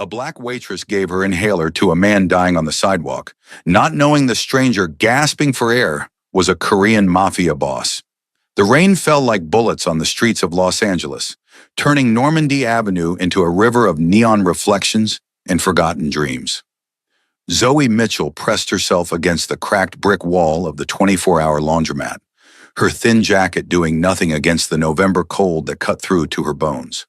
A black waitress gave her inhaler to a man dying on the sidewalk, not knowing the stranger gasping for air was a Korean Mafia boss. The rain fell like bullets on the streets of Los Angeles, turning Normandy Avenue into a river of neon reflections and forgotten dreams. Zoe Mitchell pressed herself against the cracked brick wall of the 24-hour laundromat, her thin jacket doing nothing against the November cold that cut through to her bones.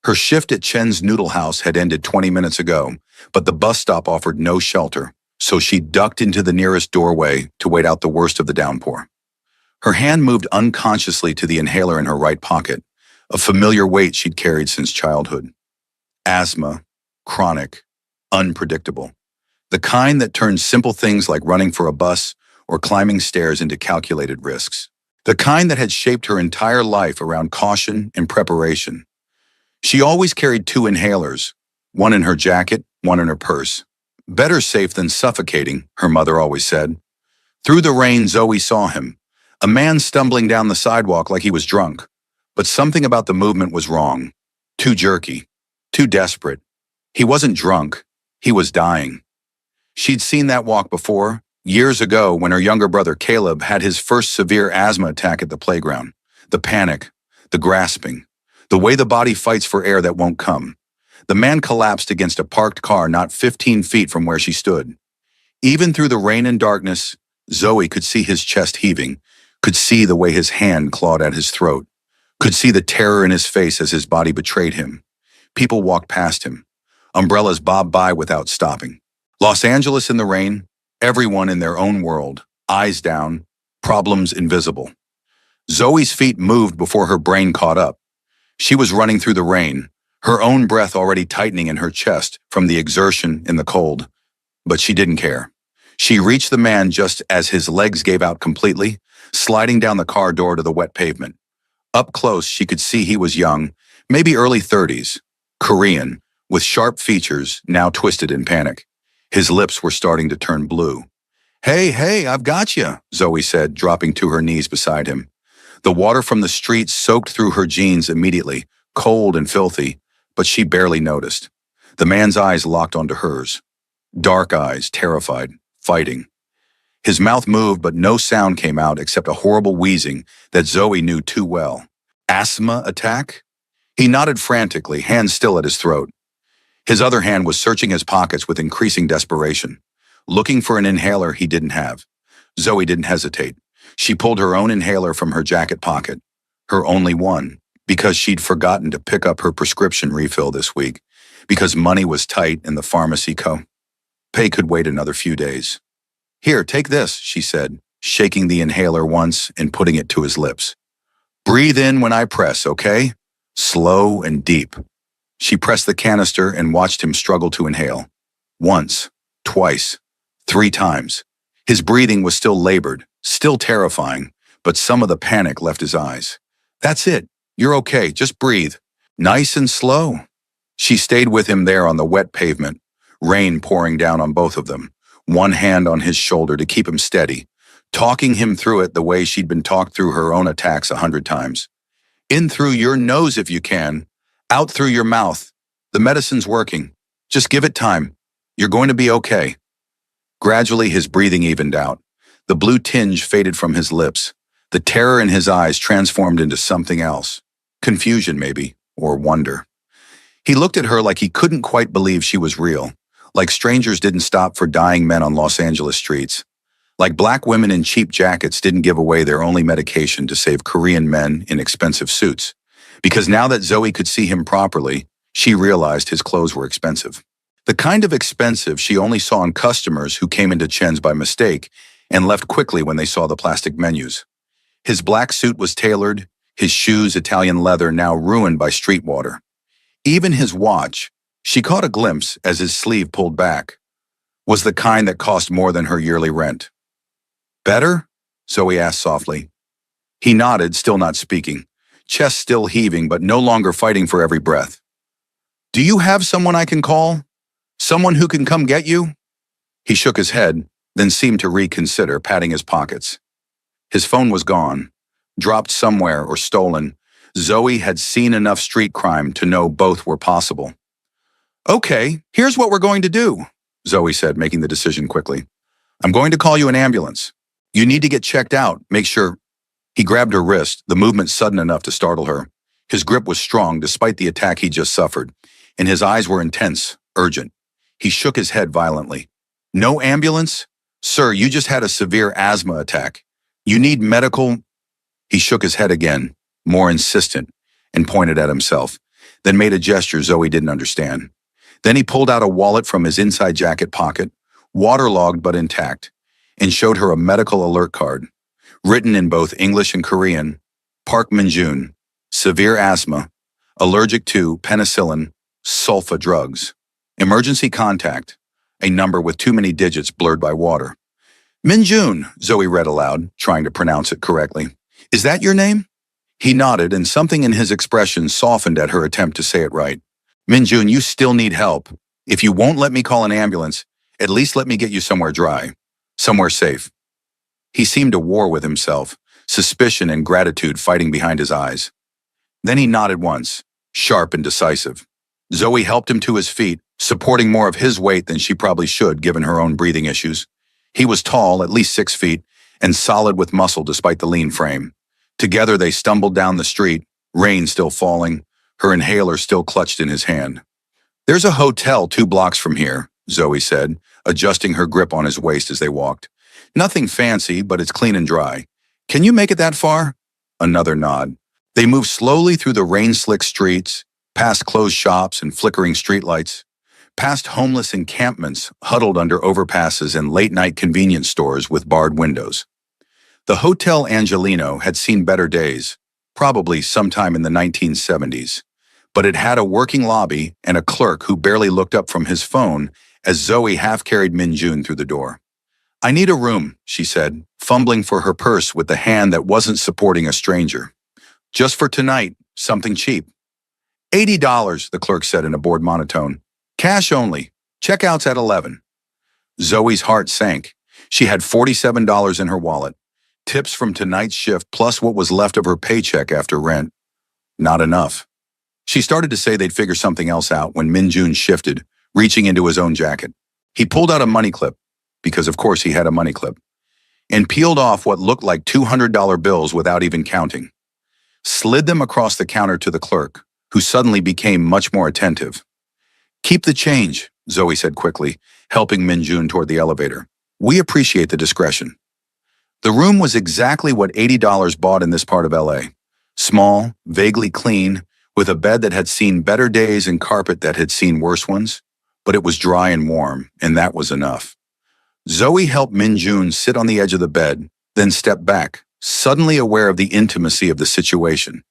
Her shift at Chen's Noodle House had ended 20 minutes ago, but the bus stop offered no shelter, so she ducked into the nearest doorway to wait out the worst of the downpour. Her hand moved unconsciously to the inhaler in her right pocket, a familiar weight she'd carried since childhood. Asthma, chronic, unpredictable. The kind that turns simple things like running for a bus or climbing stairs into calculated risks. The kind that had shaped her entire life around caution and preparation. She always carried two inhalers, one in her jacket, one in her purse. Better safe than suffocating, her mother always said. Through the rain, Zoe saw him, a man stumbling down the sidewalk like he was drunk. But something about the movement was wrong. Too jerky, too desperate. He wasn't drunk, he was dying. She'd seen that walk before, years ago when her younger brother Caleb had his first severe asthma attack at the playground. The panic, the grasping, the way the body fights for air that won't come. The man collapsed against a parked car not 15 feet from where she stood. Even through the rain and darkness, Zoe could see his chest heaving, could see the way his hand clawed at his throat, could see the terror in his face as his body betrayed him. People walked past him. Umbrellas bobbed by without stopping. Los Angeles in the rain, everyone in their own world, eyes down, problems invisible. Zoe's feet moved before her brain caught up. She was running through the rain, her own breath already tightening in her chest from the exertion in the cold. But she didn't care. She reached the man just as his legs gave out completely, sliding down the car door to the wet pavement. Up close, she could see he was young, maybe early 30s, Korean, with sharp features now twisted in panic. His lips were starting to turn blue. Hey, I've got you, Zoe said, dropping to her knees beside him. The water from the street soaked through her jeans immediately, cold and filthy, but she barely noticed. The man's eyes locked onto hers. Dark eyes, terrified, fighting. His mouth moved, but no sound came out except a horrible wheezing that Zoe knew too well. Asthma attack? He nodded frantically, hands still at his throat. His other hand was searching his pockets with increasing desperation, looking for an inhaler he didn't have. Zoe didn't hesitate. She pulled her own inhaler from her jacket pocket, her only one, because she'd forgotten to pick up her prescription refill this week, because money was tight in the pharmacy pay could wait another few days. Here, take this, she said, shaking the inhaler once and putting it to his lips. Breathe in when I press, okay? Slow and deep. She pressed the canister and watched him struggle to inhale. Once, twice, 3 times. His breathing was still labored, still terrifying, but some of the panic left his eyes. That's it. You're okay. Just breathe. Nice and slow. She stayed with him there on the wet pavement, rain pouring down on both of them, one hand on his shoulder to keep him steady, talking him through it the way she'd been talked through her own attacks 100 times. In through your nose if you can, out through your mouth. The medicine's working. Just give it time. You're going to be okay. Gradually, his breathing evened out. The blue tinge faded from his lips. The terror in his eyes transformed into something else. Confusion, maybe, or wonder. He looked at her like he couldn't quite believe she was real, like strangers didn't stop for dying men on Los Angeles streets, like black women in cheap jackets didn't give away their only medication to save Korean men in expensive suits. Because now that Zoe could see him properly, she realized his clothes were expensive. The kind of expensive she only saw in customers who came into Chen's by mistake and left quickly when they saw the plastic menus. His black suit was tailored, his shoes Italian leather now ruined by street water. Even his watch, she caught a glimpse as his sleeve pulled back, was the kind that cost more than her yearly rent. Better? Zoe asked softly. He nodded, still not speaking, chest still heaving but no longer fighting for every breath. Do you have someone I can call? Someone who can come get you? He shook his head, then seemed to reconsider, patting his pockets. His phone was gone, dropped somewhere or stolen. Zoe had seen enough street crime to know both were possible. Okay, here's what we're going to do, Zoe said, making the decision quickly. I'm going to call you an ambulance. You need to get checked out, make sure. He grabbed her wrist, the movement sudden enough to startle her. His grip was strong despite the attack he just suffered, and his eyes were intense, urgent. He shook his head violently. No ambulance? Sir, you just had a severe asthma attack. You need medical. He shook his head again, more insistent, and pointed at himself, then made a gesture Zoe didn't understand. Then he pulled out a wallet from his inside jacket pocket, waterlogged but intact, and showed her a medical alert card. Written in both English and Korean, Park Min-jun, severe asthma, allergic to penicillin, sulfa drugs. Emergency contact, a number with too many digits blurred by water. Min-jun, Zoe read aloud, trying to pronounce it correctly. Is that your name? He nodded, and something in his expression softened at her attempt to say it right. Min-jun, you still need help. If you won't let me call an ambulance, at least let me get you somewhere dry, somewhere safe. He seemed at war with himself, suspicion and gratitude fighting behind his eyes. Then he nodded once, sharp and decisive. Zoe helped him to his feet, supporting more of his weight than she probably should given her own breathing issues. He was tall, at least 6 feet, and solid with muscle despite the lean frame. Together they stumbled down the street, rain still falling, her inhaler still clutched in his hand. There's a hotel 2 blocks from here, Zoe said, adjusting her grip on his waist as they walked. Nothing fancy, but it's clean and dry. Can you make it that far? Another nod. They moved slowly through the rain-slicked streets, past closed shops and flickering streetlights, past homeless encampments huddled under overpasses and late-night convenience stores with barred windows. The Hotel Angelino had seen better days, probably sometime in the 1970s, but it had a working lobby and a clerk who barely looked up from his phone as Zoe half-carried Min-jun through the door. I need a room, she said, fumbling for her purse with the hand that wasn't supporting a stranger. Just for tonight, something cheap. $80, the clerk said in a bored monotone. Cash only. Checkout's at 11. Zoe's heart sank. She had $47 in her wallet. Tips from tonight's shift plus what was left of her paycheck after rent. Not enough. She started to say they'd figure something else out when Min-jun shifted, reaching into his own jacket. He pulled out a money clip, because of course he had a money clip, and peeled off what looked like $200 bills without even counting. Slid them across the counter to the clerk, who suddenly became much more attentive. Keep the change, Zoe said quickly, helping Min-jun toward the elevator. We appreciate the discretion. The room was exactly what $80 bought in this part of LA. Small, vaguely clean, with a bed that had seen better days and carpet that had seen worse ones, but it was dry and warm, and that was enough. Zoe helped Min-jun sit on the edge of the bed, then stepped back, suddenly aware of the intimacy of the situation.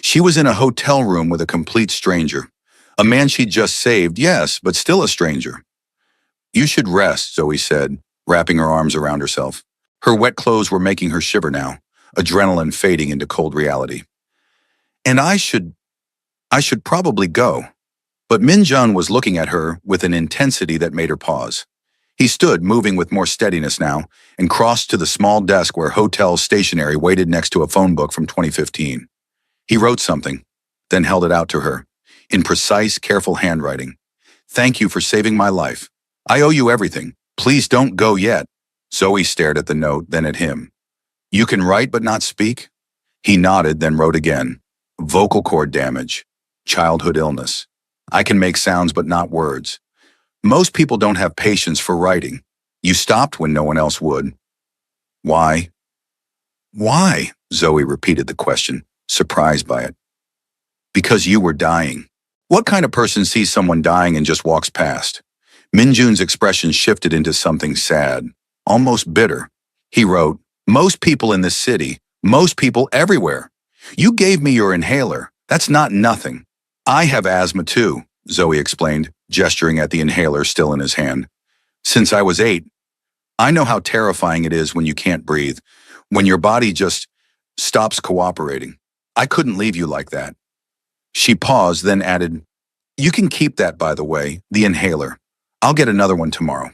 She was in a hotel room with a complete stranger. A man she'd just saved, yes, but still a stranger. You should rest, Zoe said, wrapping her arms around herself. Her wet clothes were making her shiver now, adrenaline fading into cold reality. And I should probably go. But Min-jun was looking at her with an intensity that made her pause. He stood, moving with more steadiness now, and crossed to the small desk where hotel stationery waited next to a phone book from 2015. He wrote something, then held it out to her, in precise, careful handwriting. Thank you for saving my life. I owe you everything. Please don't go yet. Zoe stared at the note, then at him. You can write but not speak? He nodded, then wrote again. Vocal cord damage. Childhood illness. I can make sounds but not words. Most people don't have patience for writing. You stopped when no one else would. Why? Why? Zoe repeated the question, surprised by it. Because you were dying. What kind of person sees someone dying and just walks past? Min-jun's expression shifted into something sad, almost bitter. He wrote, most people in this city, most people everywhere. You gave me your inhaler. That's not nothing. I have asthma too, Zoe explained, gesturing at the inhaler still in his hand. Since I was 8, I know how terrifying it is when you can't breathe, when your body just stops cooperating. I couldn't leave you like that. She paused, then added, you can keep that, by the way, the inhaler. I'll get another one tomorrow.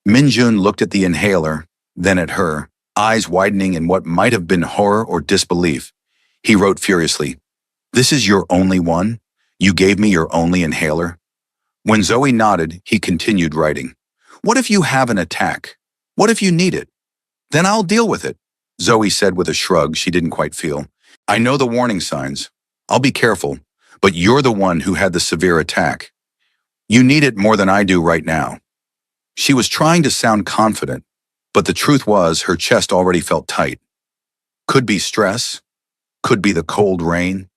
Min-jun looked at the inhaler, then at her, eyes widening in what might have been horror or disbelief. He wrote furiously, this is your only one? You gave me your only inhaler? When Zoe nodded, he continued writing. What if you have an attack? What if you need it? Then I'll deal with it, Zoe said with a shrug she didn't quite feel. I know the warning signs. I'll be careful, but you're the one who had the severe attack. You need it more than I do right now. She was trying to sound confident, but the truth was her chest already felt tight. Could be stress, could be the cold rain,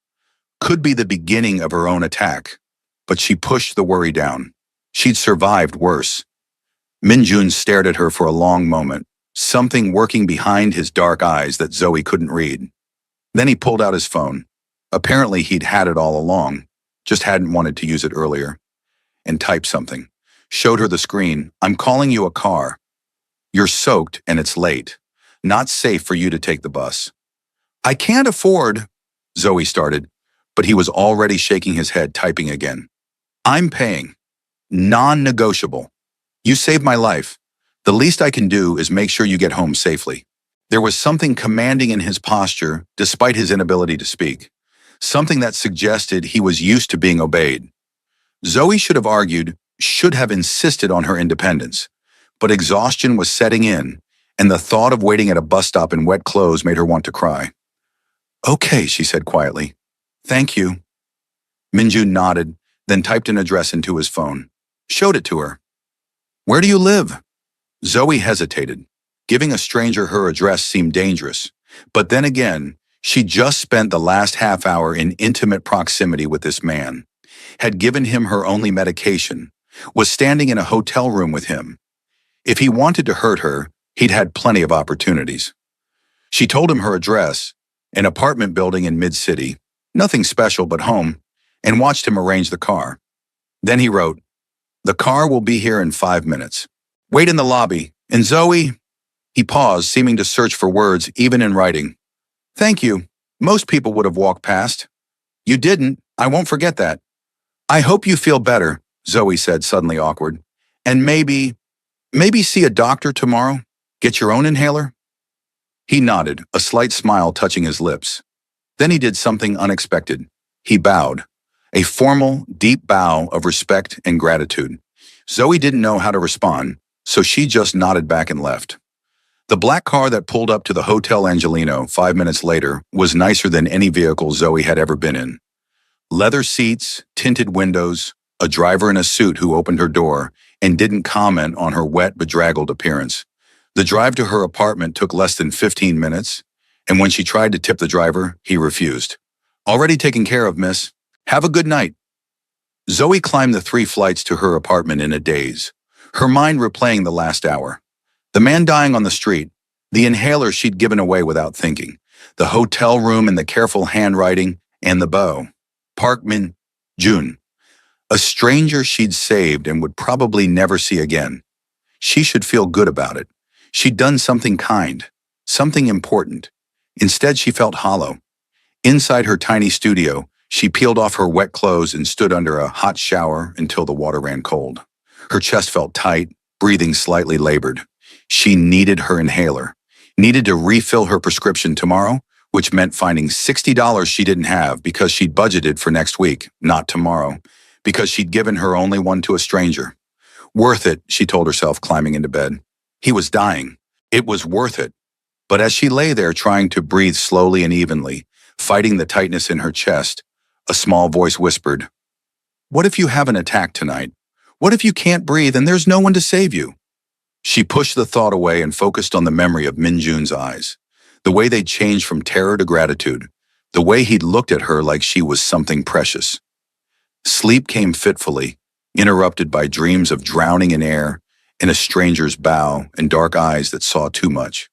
could be the beginning of her own attack, but she pushed the worry down. She'd survived worse. Minjun stared at her for a long moment, something working behind his dark eyes that Zoe couldn't read. Then he pulled out his phone. Apparently he'd had it all along, just hadn't wanted to use it earlier, and typed something. Showed her the screen. I'm calling you a car. You're soaked and it's late. Not safe for you to take the bus. I can't afford, Zoe started, but he was already shaking his head, typing again. I'm paying. Non-negotiable. You saved my life. The least I can do is make sure you get home safely. There was something commanding in his posture, despite his inability to speak. Something that suggested he was used to being obeyed. Zoe should have argued, should have insisted on her independence. But exhaustion was setting in, and the thought of waiting at a bus stop in wet clothes made her want to cry. Okay, she said quietly. Thank you. Minjun nodded, then typed an address into his phone. Showed it to her. Where do you live? Zoe hesitated. Giving a stranger her address seemed dangerous. But then again, she just spent the last half hour in intimate proximity with this man, had given him her only medication, was standing in a hotel room with him. If he wanted to hurt her, he'd had plenty of opportunities. She told him her address, an apartment building in mid-city, nothing special but home, and watched him arrange the car. Then he wrote, the car will be here in 5 minutes. Wait in the lobby. And Zoe... He paused, seeming to search for words, even in writing. Thank you. Most people would have walked past. You didn't. I won't forget that. I hope you feel better, Zoe said, suddenly awkward. And maybe see a doctor tomorrow? Get your own inhaler? He nodded, a slight smile touching his lips. Then he did something unexpected. He bowed. A formal, deep bow of respect and gratitude. Zoe didn't know how to respond, so she just nodded back and left. The black car that pulled up to the Hotel Angelino 5 minutes later was nicer than any vehicle Zoe had ever been in. Leather seats, tinted windows, a driver in a suit who opened her door and didn't comment on her wet, bedraggled appearance. The drive to her apartment took less than 15 minutes, and when she tried to tip the driver, he refused. Already taken care of, miss. Have a good night. Zoe climbed the 3 flights to her apartment in a daze, her mind replaying the last hour. The man dying on the street, the inhaler she'd given away without thinking, the hotel room and the careful handwriting, and the bow. Park Min-jun, a stranger she'd saved and would probably never see again. She should feel good about it. She'd done something kind, something important. Instead, she felt hollow. Inside her tiny studio, she peeled off her wet clothes and stood under a hot shower until the water ran cold. Her chest felt tight, breathing slightly labored. She needed her inhaler, needed to refill her prescription tomorrow, which meant finding $60 she didn't have because she'd budgeted for next week, not tomorrow, because she'd given her only one to a stranger. Worth it, she told herself, climbing into bed. He was dying. It was worth it. But as she lay there trying to breathe slowly and evenly, fighting the tightness in her chest, a small voice whispered, What if you have an attack tonight? What if you can't breathe and there's no one to save you? She pushed the thought away and focused on the memory of Minjun's eyes, the way they'd changed from terror to gratitude, the way he'd looked at her like she was something precious. Sleep came fitfully, interrupted by dreams of drowning in air, in a stranger's bow, and dark eyes that saw too much.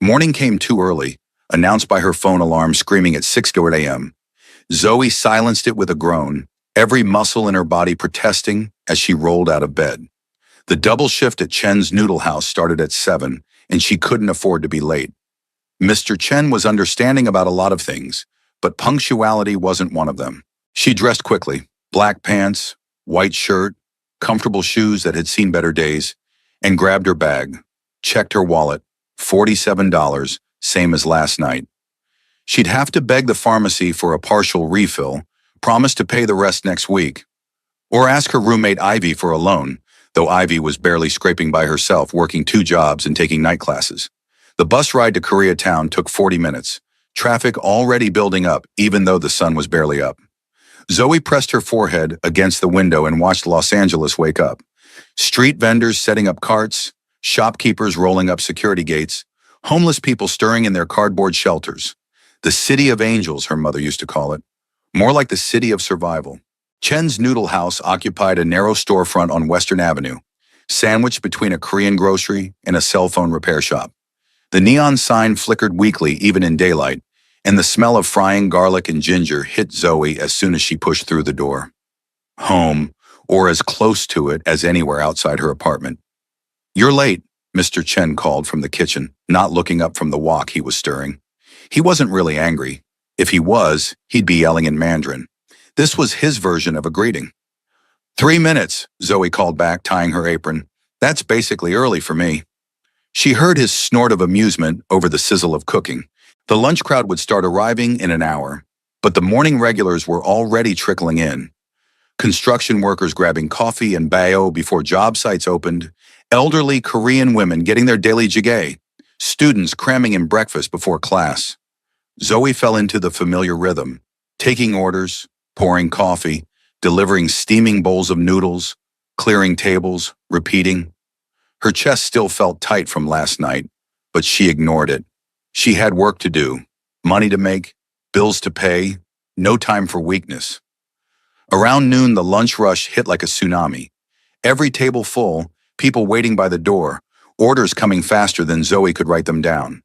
Morning came too early, announced by her phone alarm screaming at 6:00 a.m. Zoe silenced it with a groan, every muscle in her body protesting as she rolled out of bed. The double shift at Chen's Noodle House started at 7, and she couldn't afford to be late. Mr. Chen was understanding about a lot of things, but punctuality wasn't one of them. She dressed quickly, black pants, white shirt, comfortable shoes that had seen better days, and grabbed her bag, checked her wallet, $47, same as last night. She'd have to beg the pharmacy for a partial refill, promised to pay the rest next week. Or ask her roommate Ivy for a loan, though Ivy was barely scraping by herself, working 2 jobs and taking night classes. The bus ride to Koreatown took 40 minutes, traffic already building up even though the sun was barely up. Zoe pressed her forehead against the window and watched Los Angeles wake up. Street vendors setting up carts, shopkeepers rolling up security gates, homeless people stirring in their cardboard shelters. The city of angels, her mother used to call it. More like the city of survival. Chen's Noodle House occupied a narrow storefront on Western Avenue, sandwiched between a Korean grocery and a cell phone repair shop. The neon sign flickered weakly even in daylight, and the smell of frying garlic and ginger hit Zoe as soon as she pushed through the door. Home, or as close to it as anywhere outside her apartment. "You're late," Mr. Chen called from the kitchen, not looking up from the wok he was stirring. He wasn't really angry. If he was, he'd be yelling in Mandarin. This was his version of a greeting. 3 minutes, Zoe called back, tying her apron. That's basically early for me. She heard his snort of amusement over the sizzle of cooking. The lunch crowd would start arriving in an hour, but the morning regulars were already trickling in. Construction workers grabbing coffee and bao before job sites opened, elderly Korean women getting their daily jjigae, students cramming in breakfast before class. Zoe fell into the familiar rhythm, taking orders, pouring coffee, delivering steaming bowls of noodles, clearing tables, repeating. Her chest still felt tight from last night, but she ignored it. She had work to do, money to make, bills to pay, no time for weakness. Around noon, the lunch rush hit like a tsunami. Every table full, people waiting by the door, orders coming faster than Zoe could write them down.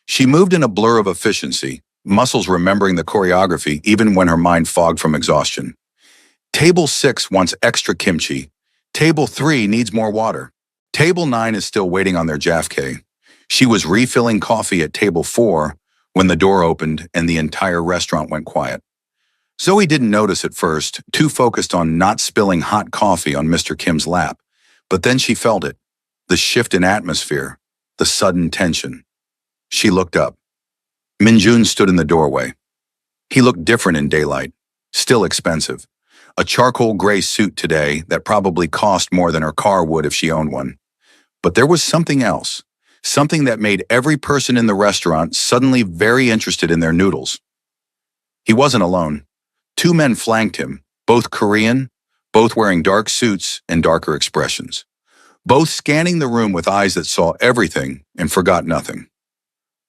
She moved in a blur of efficiency, muscles remembering the choreography even when her mind fogged from exhaustion. Table 6 wants extra kimchi. Table 3 needs more water. Table 9 is still waiting on their jaffe. She was refilling coffee at table 4 when the door opened and the entire restaurant went quiet. Zoe didn't notice at first, too focused on not spilling hot coffee on Mr. Kim's lap. But then she felt it, the shift in atmosphere, the sudden tension. She looked up. Minjun stood in the doorway. He looked different in daylight, still expensive. A charcoal gray suit today that probably cost more than her car would if she owned one. But there was something else, something that made every person in the restaurant suddenly very interested in their noodles. He wasn't alone. 2 men flanked him, both Korean, both wearing dark suits and darker expressions, both scanning the room with eyes that saw everything and forgot nothing.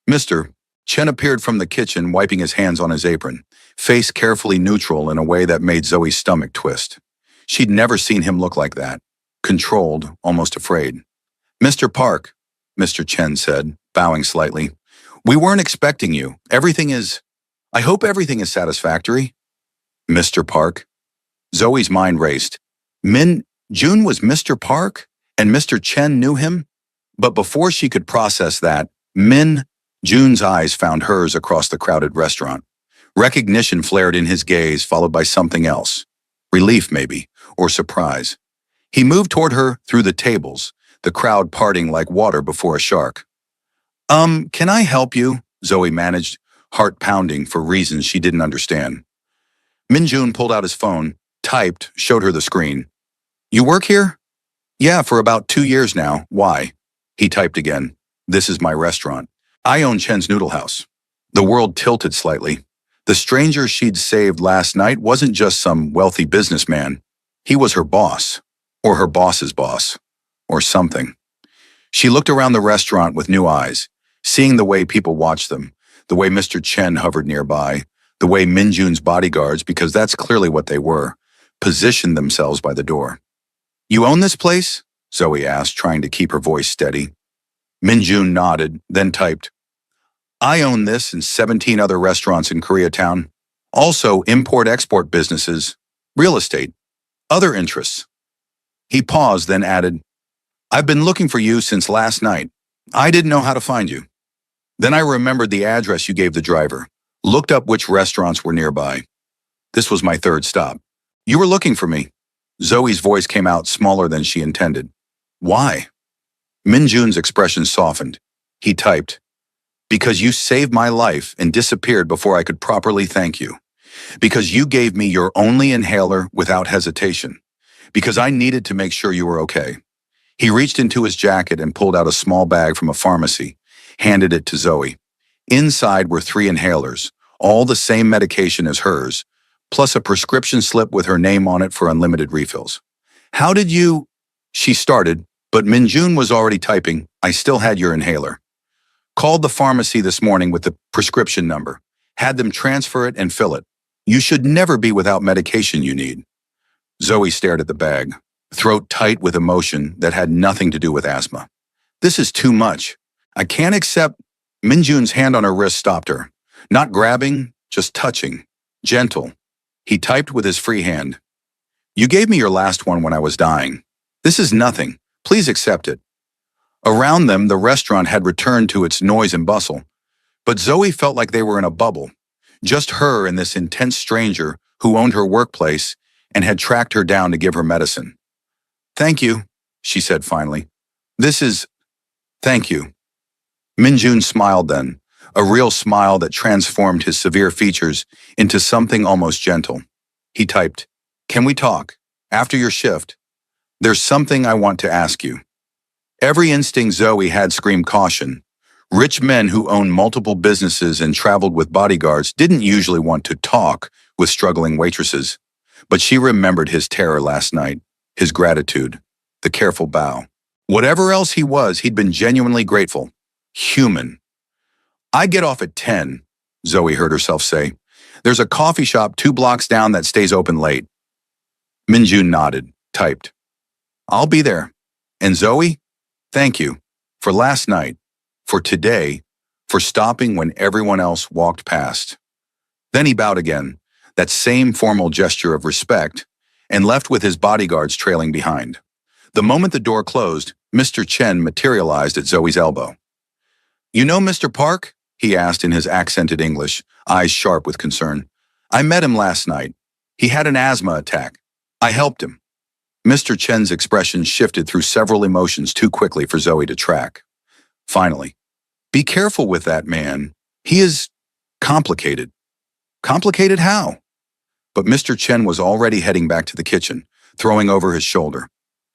Mr. Chen appeared from the kitchen, wiping his hands on his apron, face carefully neutral in a way that made Zoe's stomach twist. She'd never seen him look like that, controlled, almost afraid. "Mr. Park," Mr. Chen said, bowing slightly, "we weren't expecting you. I hope everything is satisfactory." Mr. Park? Zoe's mind raced. June was Mr. Park, and Mr. Chen knew him? But before she could process that, June's eyes found hers across the crowded restaurant. Recognition flared in his gaze, followed by something else. Relief, maybe, or surprise. He moved toward her through the tables, the crowd parting like water before a shark. Can I help you?" Zoe managed, heart pounding for reasons she didn't understand. Minjun pulled out his phone, typed, showed her the screen. "You work here?" "Yeah, for about 2 years now. Why?" He typed again. "This is my restaurant. I own Chen's Noodle House." The world tilted slightly. The stranger she'd saved last night wasn't just some wealthy businessman. He was her boss, or her boss's boss, or something. She looked around the restaurant with new eyes, seeing the way people watched them, the way Mr. Chen hovered nearby, the way Minjun's bodyguards, because that's clearly what they were, positioned themselves by the door. "You own this place?" Zoe asked, trying to keep her voice steady. Minjun nodded, then typed, "I own this and 17 other restaurants in Koreatown. Also import-export businesses, real estate, other interests." He paused, then added, "I've been looking for you since last night. I didn't know how to find you. Then I remembered the address you gave the driver, looked up which restaurants were nearby. This was my 3rd stop. You were looking for me." Zoe's voice came out smaller than she intended. "Why?" Minjun's expression softened. He typed, "Because you saved my life and disappeared before I could properly thank you. Because you gave me your only inhaler without hesitation. because I needed to make sure you were okay. He reached into his jacket and pulled out a small bag from a pharmacy, handed it to Zoe. Inside were 3 inhalers, all the same medication as hers, plus a prescription slip with her name on it for unlimited refills. How did you... She started, but Minjun was already typing, I still had your inhaler. Called the pharmacy this morning with the prescription number. Had them transfer it and fill it. You should never be without medication you need. Zoe stared at the bag, throat tight with emotion that had nothing to do with asthma. This is too much. I can't accept... Minjun's hand on her wrist stopped her. Not grabbing, just touching. Gentle. He typed with his free hand. You gave me your last one when I was dying. This is nothing. Please accept it. Around them, the restaurant had returned to its noise and bustle. But Zoe felt like they were in a bubble. Just her and this intense stranger who owned her workplace and had tracked her down to give her medicine. Thank you, she said finally. Thank you. Minjun smiled then, a real smile that transformed his severe features into something almost gentle. He typed, Can we talk? After your shift. There's something I want to ask you. Every instinct Zoe had screamed caution. Rich men who owned multiple businesses and traveled with bodyguards didn't usually want to talk with struggling waitresses. But she remembered his terror last night, his gratitude, the careful bow. Whatever else he was, he'd been genuinely grateful. Human. I get off at 10, Zoe heard herself say. There's a coffee shop 2 blocks down that stays open late. Minjun nodded, typed. I'll be there. And Zoe, thank you. For last night. For today. For stopping when everyone else walked past. Then he bowed again, that same formal gesture of respect, and left with his bodyguards trailing behind. The moment the door closed, Mr. Chen materialized at Zoe's elbow. You know Mr. Park? He asked in his accented English, eyes sharp with concern. I met him last night. He had an asthma attack. I helped him. Mr. Chen's expression shifted through several emotions too quickly for Zoe to track. Finally, be careful with that man. He is complicated. Complicated how? But Mr. Chen was already heading back to the kitchen, throwing over his shoulder.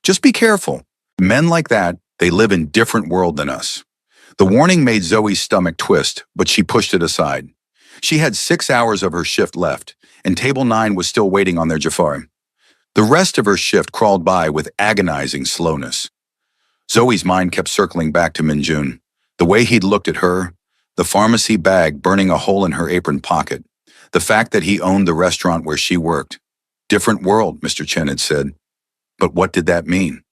Just be careful. Men like that, they live in a different world than us. The warning made Zoe's stomach twist, but she pushed it aside. She had 6 hours of her shift left, and Table 9 was still waiting on their Jafar. The rest of her shift crawled by with agonizing slowness. Zoe's mind kept circling back to Minjun, the way he'd looked at her, the pharmacy bag burning a hole in her apron pocket, the fact that he owned the restaurant where she worked. Different world, Mr. Chen had said. But what did that mean?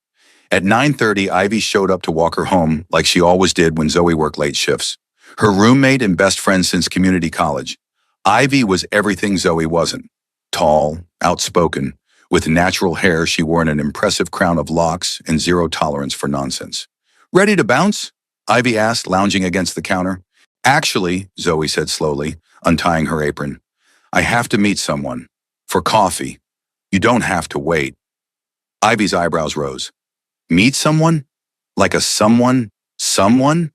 At 9:30, Ivy showed up to walk her home like she always did when Zoe worked late shifts. Her roommate and best friend since community college. Ivy was everything Zoe wasn't. Tall, outspoken, with natural hair she wore in an impressive crown of locks and zero tolerance for nonsense. Ready to bounce? Ivy asked, lounging against the counter. Actually, Zoe said slowly, untying her apron, I have to meet someone. For coffee. You don't have to wait. Ivy's eyebrows rose. Meet someone? Like a someone? Someone?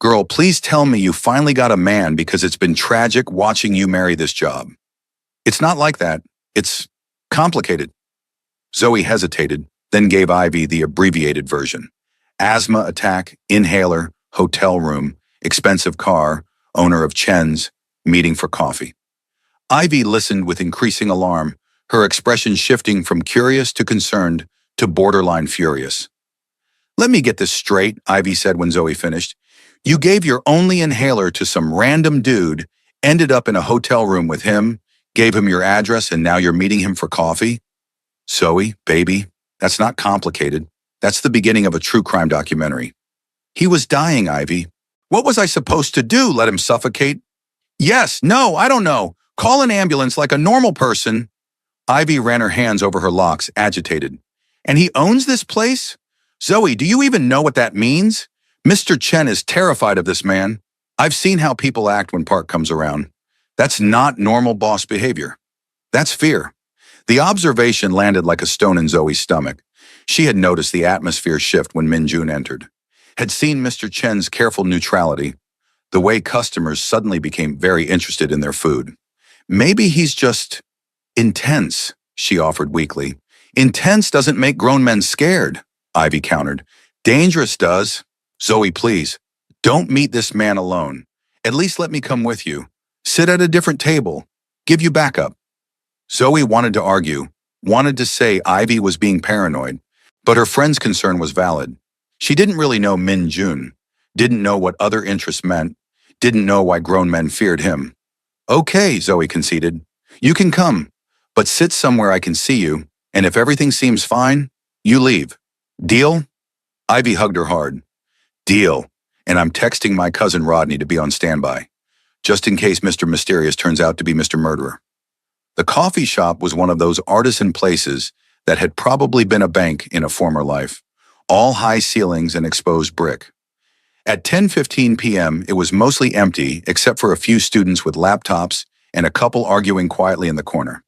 Girl, please tell me you finally got a man because it's been tragic watching you marry this job. It's not like that. It's complicated. Zoe hesitated, then gave Ivy the abbreviated version. Asthma attack, inhaler, hotel room, expensive car, owner of Chen's, meeting for coffee. Ivy listened with increasing alarm, her expression shifting from curious to concerned to borderline furious. Let me get this straight, Ivy said when Zoe finished. You gave your only inhaler to some random dude, ended up in a hotel room with him, gave him your address, and now you're meeting him for coffee? Zoe, baby, that's not complicated. That's the beginning of a true crime documentary. He was dying, Ivy. What was I supposed to do? Let him suffocate? Yes, no, I don't know. Call an ambulance like a normal person. Ivy ran her hands over her locks, agitated. And he owns this place? Zoe, do you even know what that means? Mr. Chen is terrified of this man. I've seen how people act when Park comes around. That's not normal boss behavior. That's fear. The observation landed like a stone in Zoe's stomach. She had noticed the atmosphere shift when Minjun entered, had seen Mr. Chen's careful neutrality, the way customers suddenly became very interested in their food. Maybe he's just intense, she offered weakly. Intense doesn't make grown men scared, Ivy countered. Dangerous does. Zoe, please, don't meet this man alone. At least let me come with you. Sit at a different table. Give you backup. Zoe wanted to argue, wanted to say Ivy was being paranoid, but her friend's concern was valid. She didn't really know Min Jun, didn't know what other interests meant, didn't know why grown men feared him. Okay, Zoe conceded. You can come, but sit somewhere I can see you, and if everything seems fine, you leave. Deal? Ivy hugged her hard. Deal. And I'm texting my cousin Rodney to be on standby, just in case Mr. Mysterious turns out to be Mr. Murderer. The coffee shop was one of those artisan places that had probably been a bank in a former life, all high ceilings and exposed brick. At 10:15 p.m., it was mostly empty except for a few students with laptops and a couple arguing quietly in the corner.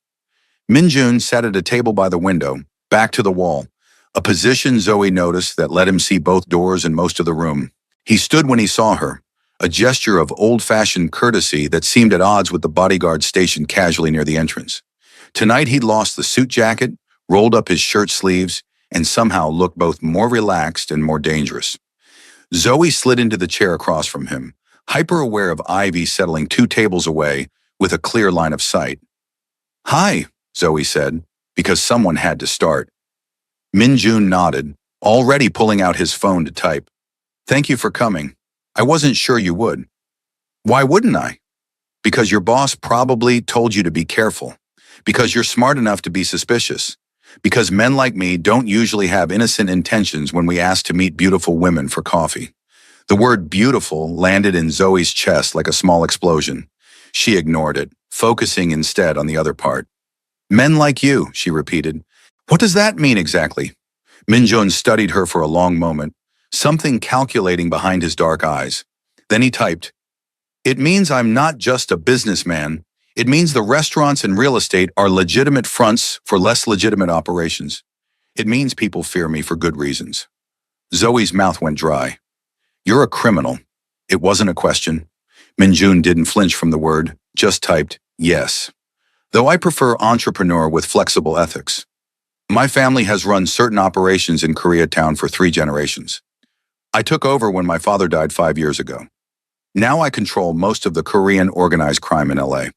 Min Jun sat at a table by the window, back to the wall, a position Zoe noticed that let him see both doors and most of the room. He stood when he saw her, a gesture of old-fashioned courtesy that seemed at odds with the bodyguard stationed casually near the entrance. Tonight he'd lost the suit jacket, rolled up his shirt sleeves, and somehow looked both more relaxed and more dangerous. Zoe slid into the chair across from him, hyper-aware of Ivy settling 2 tables away with a clear line of sight. Hi, Zoe said, because someone had to start. Min Jun nodded, already pulling out his phone to type. Thank you for coming. I wasn't sure you would. Why wouldn't I? Because your boss probably told you to be careful. Because you're smart enough to be suspicious. Because men like me don't usually have innocent intentions when we ask to meet beautiful women for coffee. The word beautiful landed in Zoe's chest like a small explosion. She ignored it, focusing instead on the other part. Men like you, she repeated. What does that mean exactly? Min Jun studied her for a long moment, something calculating behind his dark eyes. Then he typed, It means I'm not just a businessman. It means the restaurants and real estate are legitimate fronts for less legitimate operations. It means people fear me for good reasons. Zoe's mouth went dry. You're a criminal. It wasn't a question. Min Jun didn't flinch from the word, just typed, yes. Though I prefer entrepreneur with flexible ethics. My family has run certain operations in Koreatown for 3 generations. I took over when my father died 5 years ago. Now I control most of the Korean organized crime in LA.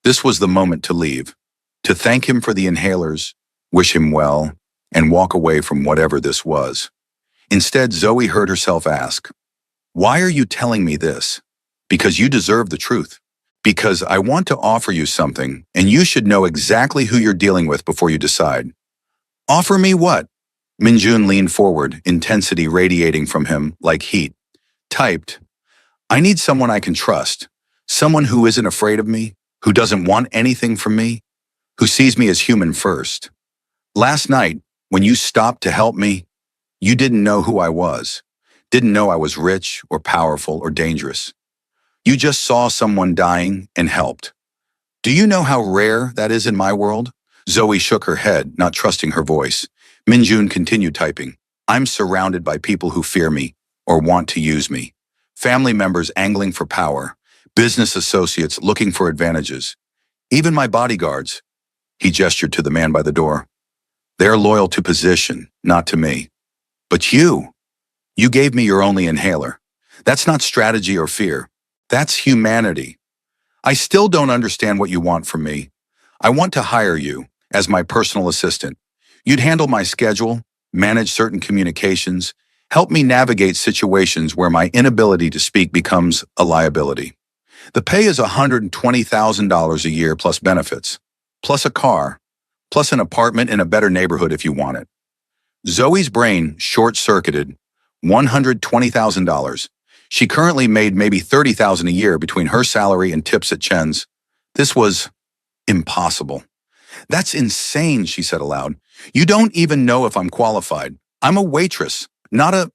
This was the moment to leave, to thank him for the inhalers, wish him well, and walk away from whatever this was. Instead, Zoe heard herself ask, Why are you telling me this? Because you deserve the truth. Because I want to offer you something, and you should know exactly who you're dealing with before you decide. Offer me what? Min Jun leaned forward, intensity radiating from him like heat. Typed, I need someone I can trust, someone who isn't afraid of me, who doesn't want anything from me, who sees me as human first. Last night, when you stopped to help me, you didn't know who I was, didn't know I was rich or powerful or dangerous. You just saw someone dying and helped. Do you know how rare that is in my world? Zoe shook her head, not trusting her voice. Min Jun continued typing. I'm surrounded by people who fear me or want to use me. Family members angling for power, business associates looking for advantages. Even my bodyguards. He gestured to the man by the door. They're loyal to position, not to me. But you gave me your only inhaler. That's not strategy or fear. That's humanity. I still don't understand what you want from me. I want to hire you as my personal assistant. You'd handle my schedule, manage certain communications, help me navigate situations where my inability to speak becomes a liability. The pay is $120,000 a year plus benefits, plus a car, plus an apartment in a better neighborhood if you want it. Zoe's brain short-circuited. $120,000. She currently made maybe $30,000 a year between her salary and tips at Chen's. This was impossible. That's insane, she said aloud. You don't even know if I'm qualified. I'm a waitress, not a...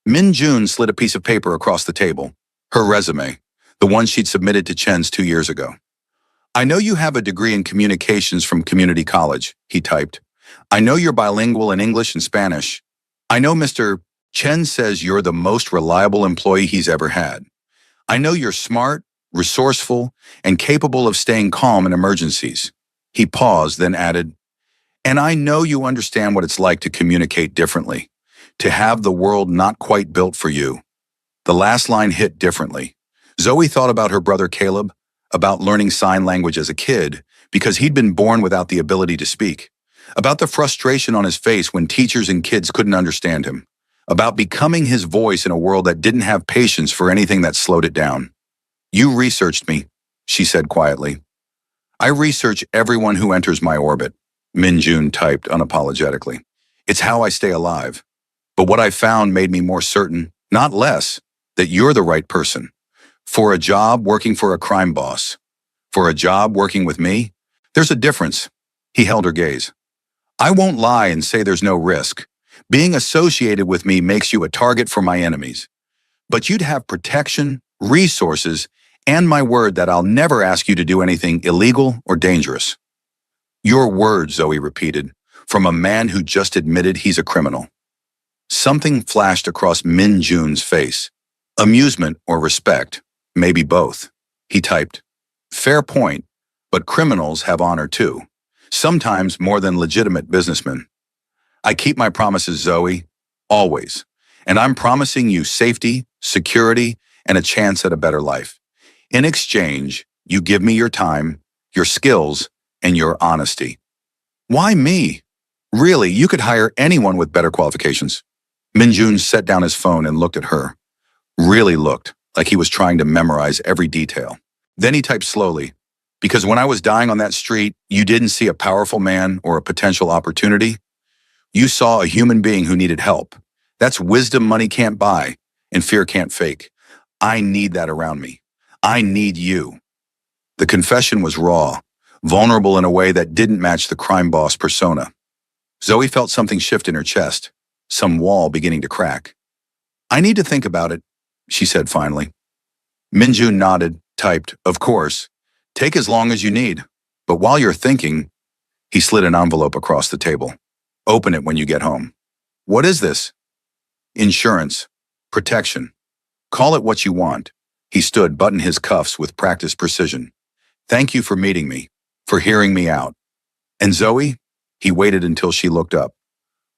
Min Jun slid a piece of paper across the table. Her resume, the one she'd submitted to Chen's 2 years ago. I know you have a degree in communications from community college, he typed. I know you're bilingual in English and Spanish. I know Mr. Chen says you're the most reliable employee he's ever had. I know you're smart, resourceful, and capable of staying calm in emergencies. He paused, then added, And I know you understand what it's like to communicate differently, to have the world not quite built for you. The last line hit differently. Zoe thought about her brother Caleb, about learning sign language as a kid, because he'd been born without the ability to speak, about the frustration on his face when teachers and kids couldn't understand him, about becoming his voice in a world that didn't have patience for anything that slowed it down. You researched me, she said quietly. I research everyone who enters my orbit, Min-Jun typed unapologetically. It's how I stay alive. But what I found made me more certain, not less, that you're the right person. For a job working for a crime boss. For a job working with me, there's a difference. He held her gaze. I won't lie and say there's no risk. Being associated with me makes you a target for my enemies. But you'd have protection, resources, and my word that I'll never ask you to do anything illegal or dangerous. Your word, Zoe repeated, from a man who just admitted he's a criminal. Something flashed across Min-Jun's face. Amusement or respect, maybe both. He typed, fair point, but criminals have honor too. Sometimes more than legitimate businessmen. I keep my promises, Zoe, always. And I'm promising you safety, security, and a chance at a better life. In exchange, you give me your time, your skills, and your honesty. Why me? Really, you could hire anyone with better qualifications. Min-Jun set down his phone and looked at her. Really looked like he was trying to memorize every detail. Then he typed slowly, because when I was dying on that street, you didn't see a powerful man or a potential opportunity. You saw a human being who needed help. That's wisdom money can't buy and fear can't fake. I need that around me. I need you. The confession was raw, vulnerable in a way that didn't match the crime boss persona. Zoe felt something shift in her chest, some wall beginning to crack. I need to think about it, she said finally. Min-Jun nodded, typed, of course. Take as long as you need. But while you're thinking, he slid an envelope across the table. Open it when you get home. What is this? Insurance. Protection. Call it what you want. He stood, buttoned his cuffs with practiced precision. Thank you for meeting me, for hearing me out. And Zoe? He waited until she looked up.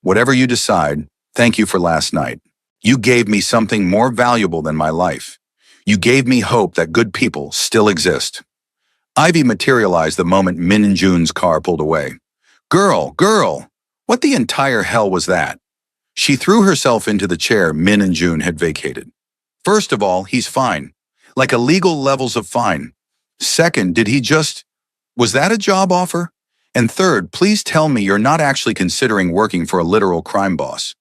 Whatever you decide, thank you for last night. You gave me something more valuable than my life. You gave me hope that good people still exist. Ivy materialized the moment Min-Jun's car pulled away. Girl, what the entire hell was that? She threw herself into the chair Min-Jun had vacated. First of all, he's fine. Like illegal levels of fine. Second, was that a job offer? And third, please tell me you're not actually considering working for a literal crime boss.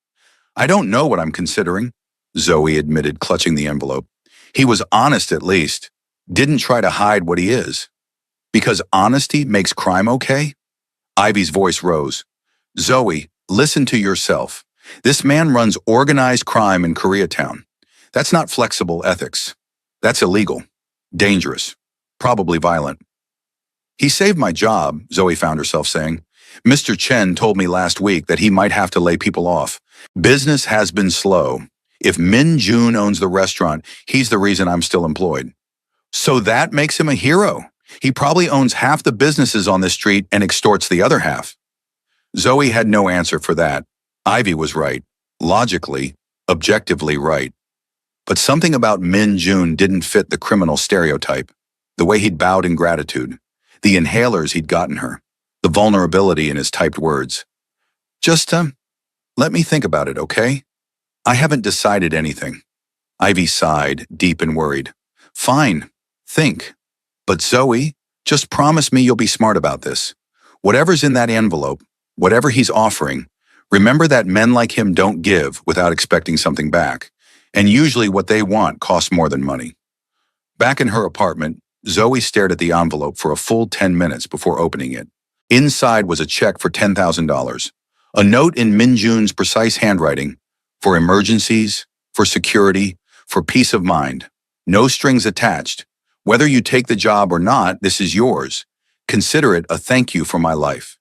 I don't know what I'm considering, Zoe admitted, clutching the envelope. He was honest at least. Didn't try to hide what he is. Because honesty makes crime okay? Ivy's voice rose. Zoe, listen to yourself. This man runs organized crime in Koreatown. That's not flexible ethics. That's illegal, dangerous, probably violent. He saved my job, Zoe found herself saying. Mr. Chen told me last week that he might have to lay people off. Business has been slow. If Min-Jun owns the restaurant, he's the reason I'm still employed. So that makes him a hero. He probably owns half the businesses on this street and extorts the other half. Zoe had no answer for that. Ivy was right. Logically, objectively right. But something about Min-Jun didn't fit the criminal stereotype. The way he'd bowed in gratitude. The inhalers he'd gotten her. The vulnerability in his typed words. Just, let me think about it, okay? I haven't decided anything. Ivy sighed, deep and worried. Fine, think. But Zoe, just promise me you'll be smart about this. Whatever's in that envelope, whatever he's offering, remember that men like him don't give without expecting something back. And usually what they want costs more than money. Back in her apartment, Zoe stared at the envelope for a full 10 minutes before opening it. Inside was a check for $10,000, a note in Min-Jun's precise handwriting, for emergencies, for security, for peace of mind. No strings attached. Whether you take the job or not, this is yours. Consider it a thank you for my life.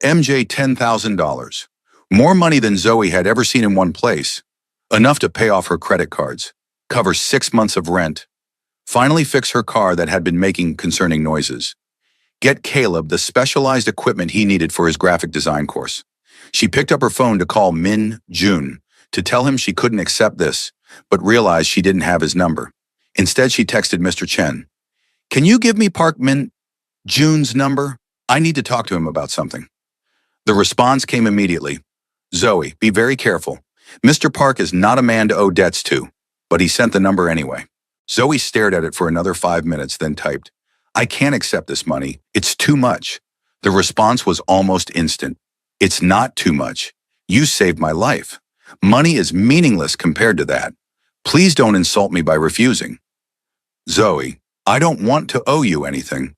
MJ $10,000. More money than Zoe had ever seen in one place. Enough to pay off her credit cards, cover 6 months of rent, finally fix her car that had been making concerning noises. get Caleb the specialized equipment he needed for his graphic design course. She picked up her phone to call Min Jun to tell him she couldn't accept this, but realized she didn't have his number. Instead, she texted Mr. Chen. Can you give me Park Min Jun's number? I need to talk to him about something. The response came immediately. Zoe, be very careful. Mr. Park is not a man to owe debts to, but he sent the number anyway. Zoe stared at it for another 5 minutes, then typed, I can't accept this money. It's too much. The response was almost instant. It's not too much. You saved my life. Money is meaningless compared to that. Please don't insult me by refusing. Zoe, I don't want to owe you anything.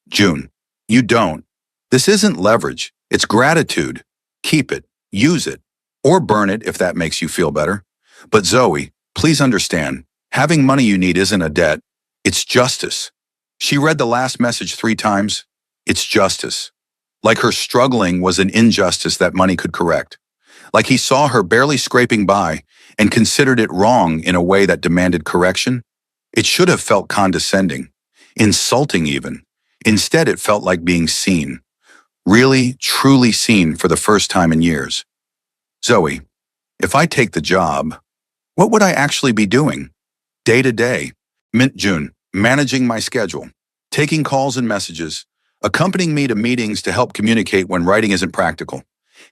June, you don't. This isn't leverage. It's gratitude. Keep it, use it, or burn it if that makes you feel better. But Zoe, please understand, having money you need isn't a debt. It's justice. She read the last message 3 times. It's justice. Like her struggling was an injustice that money could correct. Like he saw her barely scraping by and considered it wrong in a way that demanded correction. It should have felt condescending, insulting even. Instead, it felt like being seen. Really, truly seen for the first time in years. Zoe, if I take the job, what would I actually be doing? Day to day, June, managing my schedule, taking calls and messages, accompanying me to meetings to help communicate when writing isn't practical,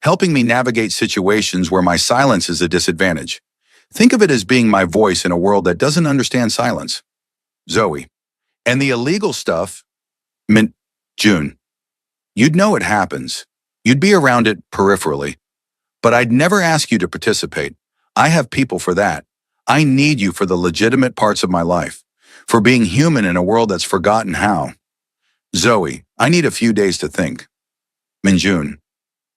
helping me navigate situations where my silence is a disadvantage. Think of it as being my voice in a world that doesn't understand silence. Zoe, and the illegal stuff, June. You'd know it happens. You'd be around it peripherally. But I'd never ask you to participate. I have people for that. I need you for the legitimate parts of my life, for being human in a world that's forgotten how. Zoe, I need a few days to think. Minjun,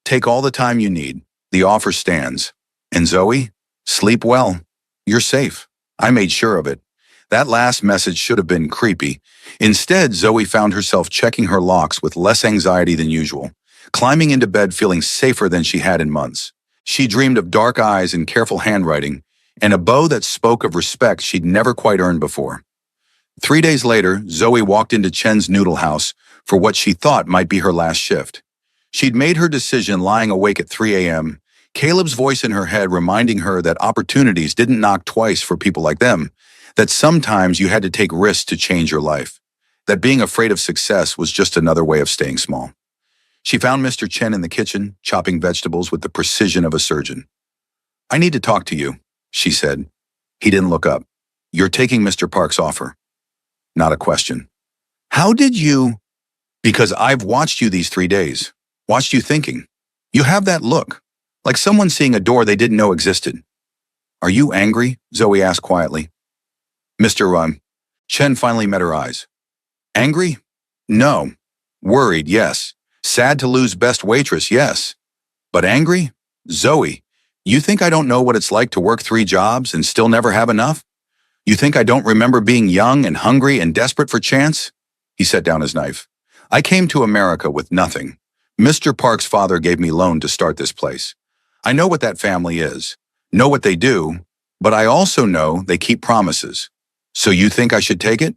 take all the time you need. The offer stands. And Zoe, sleep well. You're safe. I made sure of it. That last message should have been creepy. Instead, Zoe found herself checking her locks with less anxiety than usual, climbing into bed feeling safer than she had in months. She dreamed of dark eyes and careful handwriting, and a bow that spoke of respect she'd never quite earned before. 3 days later, Zoe walked into Chen's noodle house for what she thought might be her last shift. She'd made her decision lying awake at 3 a.m., Caleb's voice in her head reminding her that opportunities didn't knock twice for people like them, that sometimes you had to take risks to change your life, that being afraid of success was just another way of staying small. She found Mr. Chen in the kitchen, chopping vegetables with the precision of a surgeon. I need to talk to you, she said. He didn't look up. You're taking Mr. Park's offer. Not a question. How did you? Because I've watched you these 3 days, watched you thinking. You have that look, like someone seeing a door they didn't know existed. Are you angry? Zoe asked quietly. Mr. Chen finally met her eyes. Angry? No. Worried, yes. Sad to lose best waitress, yes. But angry? Zoe, you think I don't know what it's like to work 3 jobs and still never have enough? You think I don't remember being young and hungry and desperate for chance? He set down his knife. I came to America with nothing. Mr. Park's father gave me loan to start this place. I know what that family is, know what they do, but I also know they keep promises. So you think I should take it?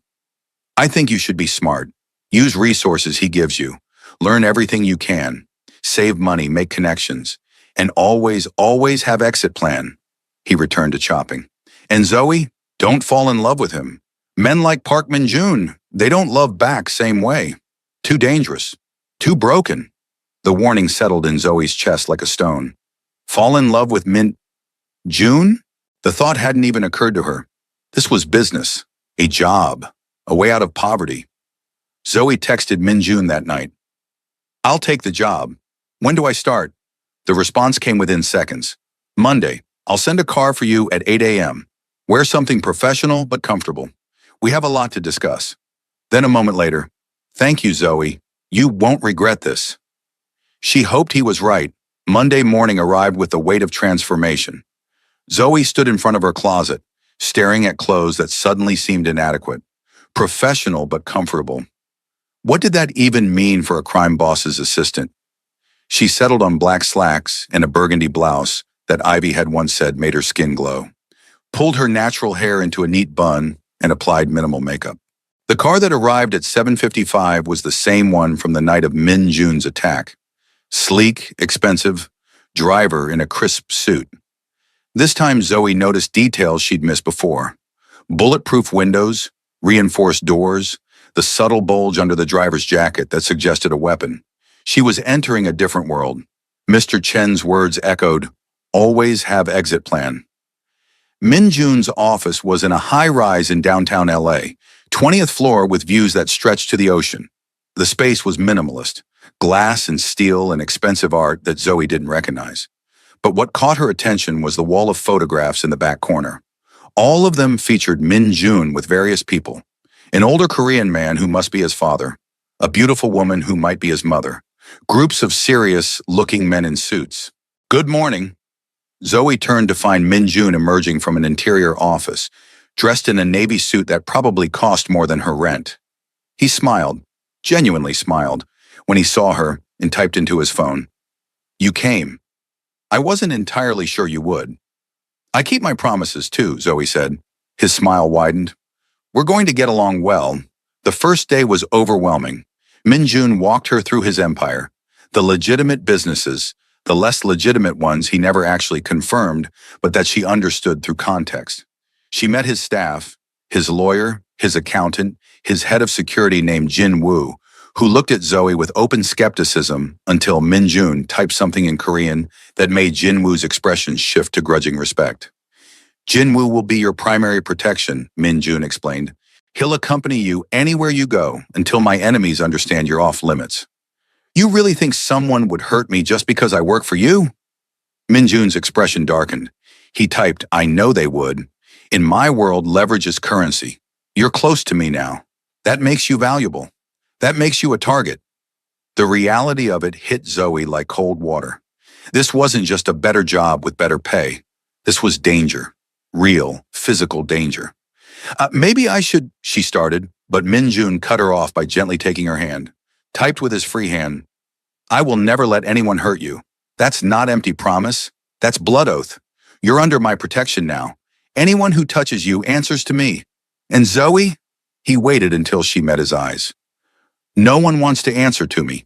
I think you should be smart. Use resources he gives you. Learn everything you can. Save money, make connections. And always, always have exit plan. He returned to chopping. And Zoe, don't fall in love with him. Men like Park Min-jun, they don't love back same way. Too dangerous. Too broken. The warning settled in Zoe's chest like a stone. Fall in love with June? The thought hadn't even occurred to her. This was business, a job, a way out of poverty. Zoe texted Min-jun that night. I'll take the job. When do I start? The response came within seconds. Monday. I'll send a car for you at 8 a.m. Wear something professional but comfortable. We have a lot to discuss. Then a moment later, thank you, Zoe. You won't regret this. She hoped he was right. Monday morning arrived with the weight of transformation. Zoe stood in front of her closet, staring at clothes that suddenly seemed inadequate. Professional but comfortable. What did that even mean for a crime boss's assistant? She settled on black slacks and a burgundy blouse that Ivy had once said made her skin glow, pulled her natural hair into a neat bun, and applied minimal makeup. The car that arrived at 7:55 was the same one from the night of Min Jun's attack. Sleek, expensive, driver in a crisp suit. This time Zoe noticed details she'd missed before. Bulletproof windows, reinforced doors, the subtle bulge under the driver's jacket that suggested a weapon. She was entering a different world. Mr. Chen's words echoed, "Always have exit plan." Min Jun's office was in a high-rise in downtown LA, 20th floor with views that stretched to the ocean. The space was minimalist, glass and steel and expensive art that Zoe didn't recognize. But what caught her attention was the wall of photographs in the back corner. All of them featured Min Jun with various people. An older Korean man who must be his father, a beautiful woman who might be his mother, groups of serious-looking men in suits. "Good morning." Zoe turned to find Min Jun emerging from an interior office, dressed in a navy suit that probably cost more than her rent. He smiled, genuinely smiled, when he saw her and typed into his phone, "You came. I wasn't entirely sure you would." "I keep my promises too," Zoe said. His smile widened. "We're going to get along well." The first day was overwhelming. Min Jun walked her through his empire, the legitimate businesses, the less legitimate ones he never actually confirmed, but that she understood through context. She met his staff, his lawyer, his accountant, his head of security named Jin Woo, who looked at Zoe with open skepticism until Min Jun typed something in Korean that made Jin Woo's expression shift to grudging respect. "Jin Woo will be your primary protection," Min Jun explained. "He'll accompany you anywhere you go until my enemies understand you're off limits." "You really think someone would hurt me just because I work for you?" Min Jun's expression darkened. He typed, "I know they would. In my world, leverage is currency. You're close to me now. That makes you valuable. That makes you a target." The reality of it hit Zoe like cold water. This wasn't just a better job with better pay. This was danger. Real, physical danger. Maybe I should," she started, but Min Jun cut her off by gently taking her hand. Typed with his free hand, "I will never let anyone hurt you. That's not empty promise. That's blood oath. You're under my protection now. Anyone who touches you answers to me. And Zoe?" He waited until she met his eyes. "No one wants to answer to me."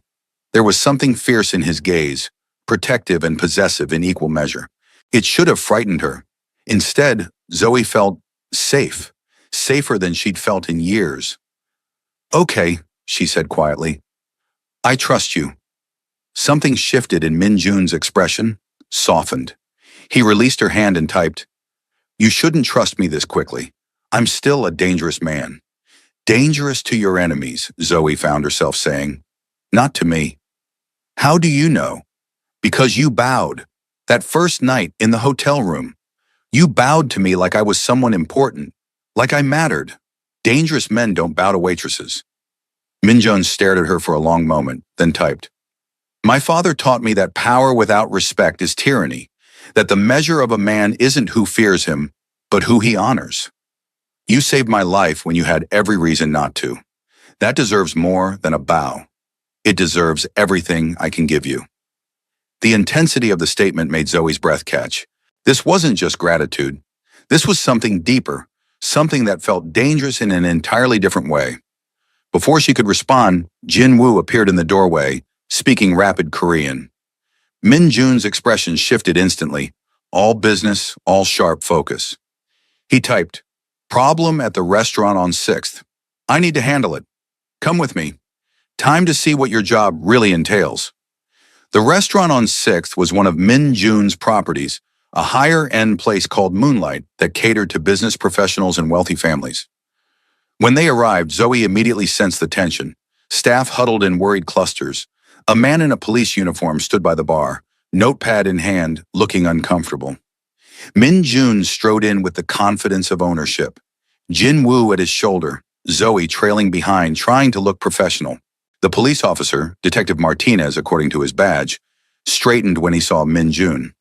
There was something fierce in his gaze, protective and possessive in equal measure. It should have frightened her. Instead, Zoe felt safe, safer than she'd felt in years. "Okay," she said quietly. "I trust you." Something shifted in Min Jun's expression, softened. He released her hand and typed, "You shouldn't trust me this quickly. I'm still a dangerous man." "Dangerous to your enemies," Zoe found herself saying. "Not to me." "How do you know?" "Because you bowed. That first night in the hotel room. You bowed to me like I was someone important, like I mattered. Dangerous men don't bow to waitresses." Min Jun stared at her for a long moment, then typed, "My father taught me that power without respect is tyranny, that the measure of a man isn't who fears him, but who he honors. You saved my life when you had every reason not to. That deserves more than a bow. It deserves everything I can give you." The intensity of the statement made Zoe's breath catch. This wasn't just gratitude. This was something deeper, something that felt dangerous in an entirely different way. Before she could respond, Jin Woo appeared in the doorway, speaking rapid Korean. Min Jun's expression shifted instantly, all business, all sharp focus. He typed, "Problem at the restaurant on 6th. I need to handle it. Come with me. Time to see what your job really entails." The restaurant on 6th was one of Min Jun's properties, a higher-end place called Moonlight that catered to business professionals and wealthy families. When they arrived, Zoe immediately sensed the tension. Staff huddled in worried clusters. A man in a police uniform stood by the bar, notepad in hand, looking uncomfortable. Min Jun strode in with the confidence of ownership. Jin Woo at his shoulder, Zoe trailing behind, trying to look professional. The police officer, Detective Martinez according to his badge, straightened when he saw Min Jun.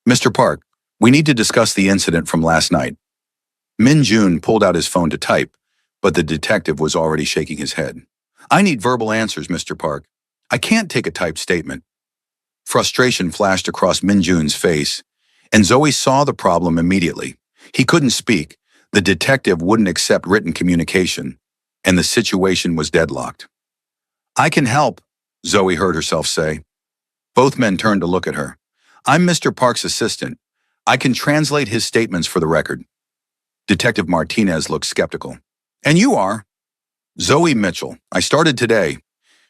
"Mr. Park, we need to discuss the incident from last night." Min Jun pulled out his phone to type, but the detective was already shaking his head. "I need verbal answers, Mr. Park. I can't take a typed statement." Frustration flashed across Min Jun's face, and Zoe saw the problem immediately. He couldn't speak. The detective wouldn't accept written communication. and the situation was deadlocked. "I can help," Zoe heard herself say. Both men turned to look at her. "I'm Mr. Park's assistant. I can translate his statements for the record." Detective Martinez looked skeptical. "And you are?" "Zoe Mitchell. I started today."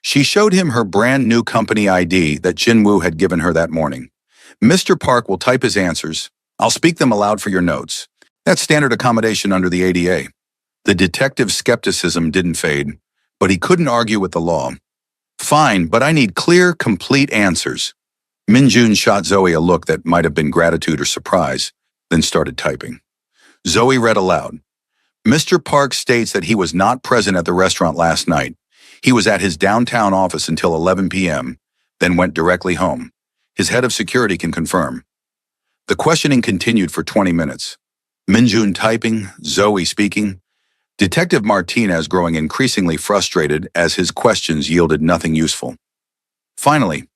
She showed him her brand new company ID that Jinwoo had given her that morning. "Mr. Park will type his answers. I'll speak them aloud for your notes. That's standard accommodation under the ADA." The detective's skepticism didn't fade, but he couldn't argue with the law. "Fine, but I need clear, complete answers." Minjun shot Zoe a look that might have been gratitude or surprise, then started typing. Zoe read aloud. "Mr. Park states that he was not present at the restaurant last night. He was at his downtown office until 11 p.m., then went directly home. His head of security can confirm." The questioning continued for 20 minutes. Minjun typing, Zoe speaking. Detective Martinez growing increasingly frustrated as his questions yielded nothing useful. Finally,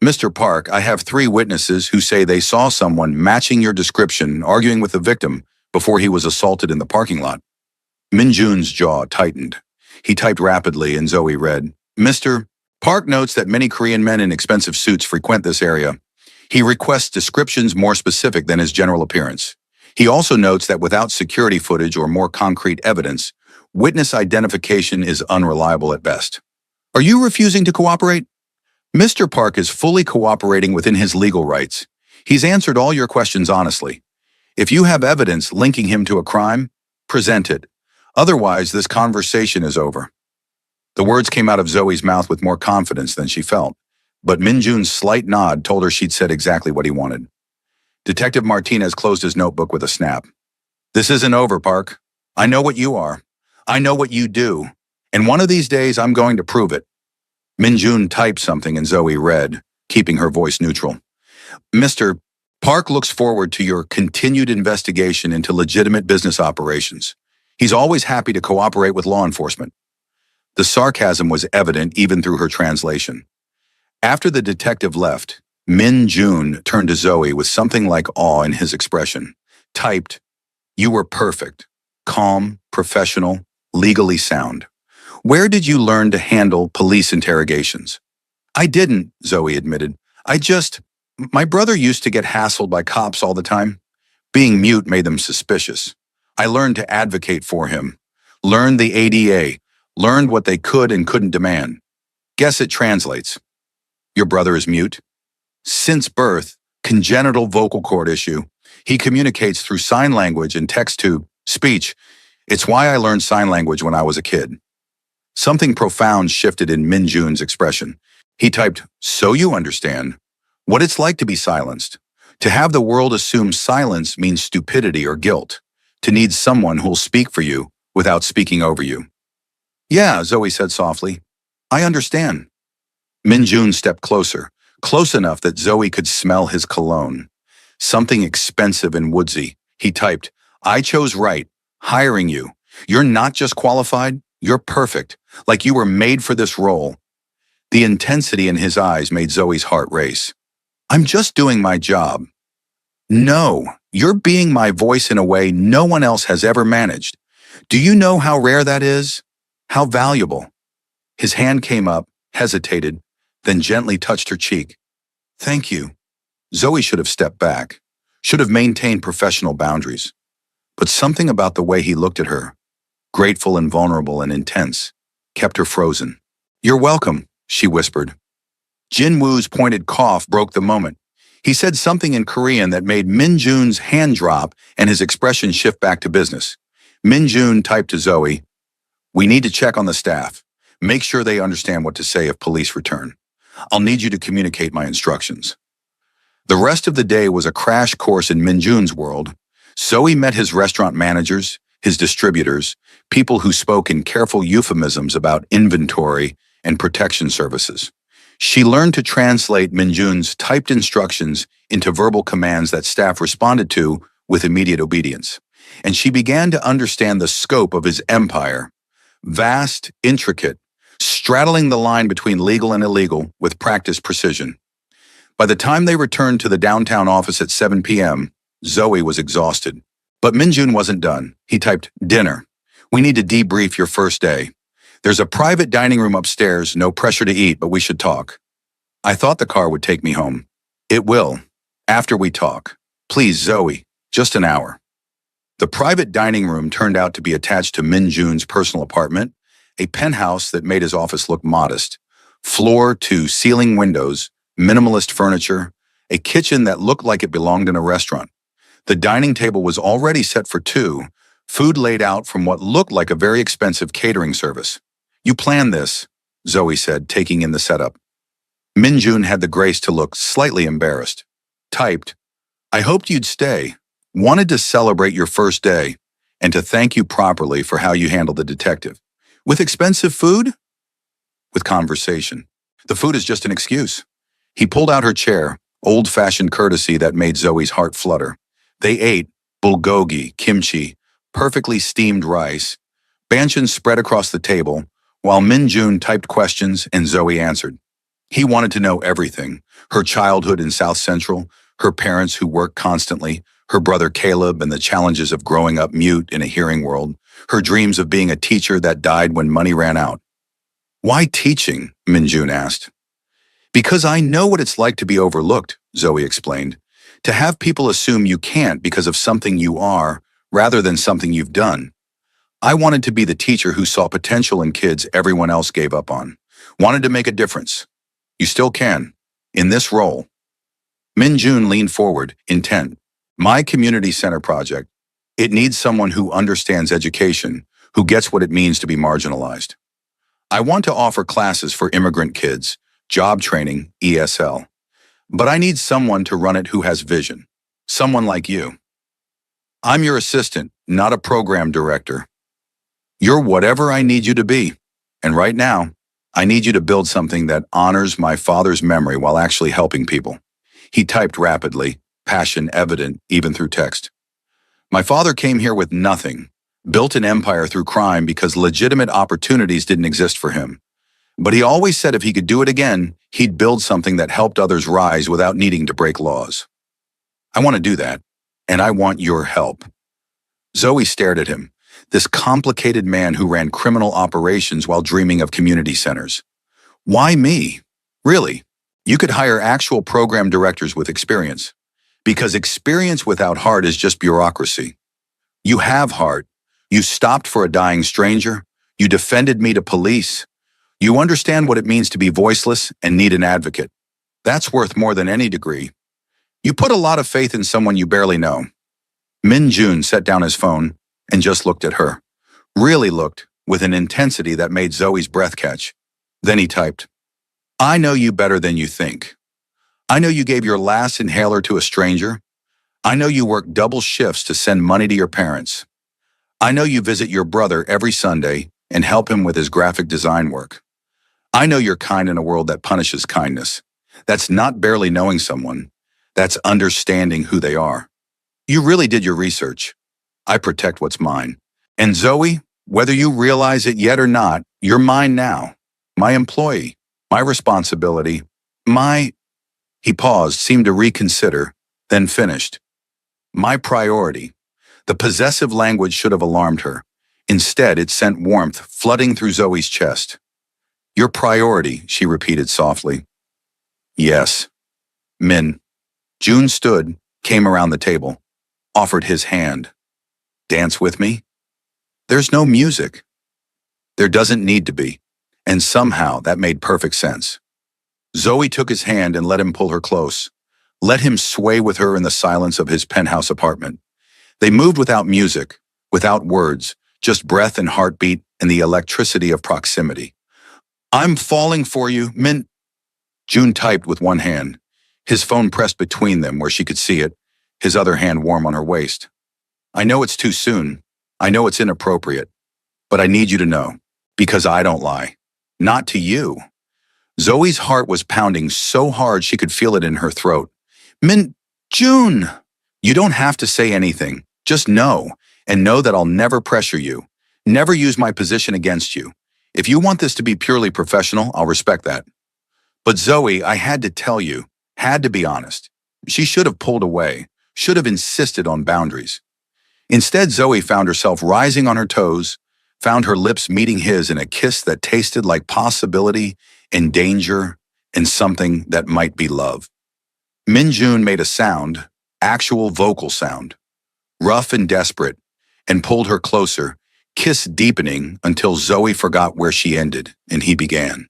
"Mr. Park, I have 3 witnesses who say they saw someone matching your description arguing with the victim before he was assaulted in the parking lot." Minjun's jaw tightened. He typed rapidly and Zoe read, "Mr. Park notes that many Korean men in expensive suits frequent this area. He requests descriptions more specific than his general appearance. He also notes that without security footage or more concrete evidence, witness identification is unreliable at best. Are you refusing to cooperate?" "Mr. Park is fully cooperating within his legal rights. He's answered all your questions honestly. If you have evidence linking him to a crime, present it. Otherwise, this conversation is over." The words came out of Zoe's mouth with more confidence than she felt, but Minjun's slight nod told her she'd said exactly what he wanted. Detective Martinez closed his notebook with a snap. "This isn't over, Park. I know what you are. I know what you do. And one of these days, I'm going to prove it." Minjun typed something and Zoe read, keeping her voice neutral. "Mr. Park looks forward to your continued investigation into legitimate business operations. He's always happy to cooperate with law enforcement." The sarcasm was evident even through her translation. After the detective left, Min Jun turned to Zoe with something like awe in his expression. Typed, "You were perfect, calm, professional, legally sound. Where did you learn to handle police interrogations?" "I didn't," Zoe admitted. My brother used to get hassled by cops all the time. Being mute made them suspicious. I learned to advocate for him, learned the ADA, learned what they could and couldn't demand. Guess it translates." "Your brother is mute?" "Since birth, congenital vocal cord issue. He communicates through sign language and text-to-speech. It's why I learned sign language when I was a kid." Something profound shifted in Minjun's expression. He typed, "So you understand what it's like to be silenced. To have the world assume silence means stupidity or guilt. To need someone who'll speak for you without speaking over you." "Yeah," Zoe said softly. "I understand." Minjun stepped closer, close enough that Zoe could smell his cologne. Something expensive and woodsy. He typed, "I chose right, hiring you. You're not just qualified, you're perfect, like you were made for this role." The intensity in his eyes made Zoe's heart race. "I'm just doing my job." "No, you're being my voice in a way no one else has ever managed. Do you know how rare that is? How valuable?" His hand came up, hesitated, then gently touched her cheek. "Thank you." Zoe should have stepped back, should have maintained professional boundaries. But something about the way he looked at her, grateful and vulnerable and intense, kept her frozen. "You're welcome," she whispered. Jin Woo's pointed cough broke the moment. He said something in Korean that made Min Jun's hand drop and his expression shift back to business. Min Jun typed to Zoe, "We need to check on the staff. Make sure they understand what to say if police return. I'll need you to communicate my instructions." The rest of the day was a crash course in Min Jun's world. Zoe met his restaurant managers, his distributors, people who spoke in careful euphemisms about inventory and protection services. She learned to translate Minjun's typed instructions into verbal commands that staff responded to with immediate obedience. And she began to understand the scope of his empire. Vast, intricate, straddling the line between legal and illegal with practiced precision. By the time they returned to the downtown office at 7 p.m., Zoe was exhausted. But Minjun wasn't done. He typed, "Dinner. We need to debrief your first day. There's a private dining room upstairs, no pressure to eat, but we should talk. I thought the car would take me home. It will, after we talk. Please, Zoe, just an hour. The private dining room turned out to be attached to Min Jun's personal apartment, a penthouse that made his office look modest. Floor-to-ceiling windows, minimalist furniture, a kitchen that looked like it belonged in a restaurant. The dining table was already set for two, food laid out from what looked like a very expensive catering service. You planned this, Zoe said, taking in the setup. Min Jun had the grace to look slightly embarrassed. Typed, I hoped you'd stay. Wanted to celebrate your first day and to thank you properly for how you handled the detective. With expensive food? With conversation. The food is just an excuse. He pulled out her chair, old-fashioned courtesy that made Zoe's heart flutter. They ate bulgogi, kimchi, perfectly steamed rice. Banchan spread across the table, while Min Jun typed questions and Zoe answered. He wanted to know everything. Her childhood in South Central, her parents who worked constantly, her brother Caleb and the challenges of growing up mute in a hearing world, her dreams of being a teacher that died when money ran out. Why teaching? Min Jun asked. Because I know what it's like to be overlooked, Zoe explained. To have people assume you can't because of something you are, rather than something you've done. I wanted to be the teacher who saw potential in kids everyone else gave up on. Wanted to make a difference. You still can. In this role. Min Jun leaned forward, intent. My community center project. It needs someone who understands education, who gets what it means to be marginalized. I want to offer classes for immigrant kids, job training, ESL. But I need someone to run it who has vision. Someone like you. I'm your assistant, not a program director. You're whatever I need you to be. And right now, I need you to build something that honors my father's memory while actually helping people. He typed rapidly, passion evident even through text. My father came here with nothing, built an empire through crime because legitimate opportunities didn't exist for him. But he always said if he could do it again, he'd build something that helped others rise without needing to break laws. I want to do that, and I want your help. Zoe stared at him, this complicated man who ran criminal operations while dreaming of community centers. Why me? Really? You could hire actual program directors with experience. Because experience without heart is just bureaucracy. You have heart. You stopped for a dying stranger. You defended me to police. You understand what it means to be voiceless and need an advocate. That's worth more than any degree. You put a lot of faith in someone you barely know. Min Jun set down his phone and just looked at her. Really looked, with an intensity that made Zoe's breath catch. Then he typed, I know you better than you think. I know you gave your last inhaler to a stranger. I know you work double shifts to send money to your parents. I know you visit your brother every Sunday and help him with his graphic design work. I know you're kind in a world that punishes kindness. That's not barely knowing someone. That's understanding who they are. You really did your research. I protect what's mine. And Zoe, whether you realize it yet or not, you're mine now. My employee. My responsibility. He paused, seemed to reconsider, then finished. My priority. The possessive language should have alarmed her. Instead, it sent warmth flooding through Zoe's chest. Your priority, she repeated softly. Yes. Min. Jun stood, came around the table, offered his hand. Dance with me? There's no music. There doesn't need to be. And somehow that made perfect sense. Zoe took his hand and let him pull her close. Let him sway with her in the silence of his penthouse apartment. They moved without music, without words, just breath and heartbeat and the electricity of proximity. I'm falling for you, Min. Jun typed with one hand, his phone pressed between them where she could see it, his other hand warm on her waist. I know it's too soon. I know it's inappropriate. But I need you to know, because I don't lie. Not to you. Zoe's heart was pounding so hard she could feel it in her throat. Min, Jun! You don't have to say anything. Just know, and know that I'll never pressure you. Never use my position against you. If you want this to be purely professional, I'll respect that. But Zoe, I had to tell you, had to be honest. She should have pulled away, should have insisted on boundaries. Instead, Zoe found herself rising on her toes, found her lips meeting his in a kiss that tasted like possibility and danger and something that might be love. Min-jun made a sound, actual vocal sound, rough and desperate, and pulled her closer, kiss deepening until Zoe forgot where she ended and he began.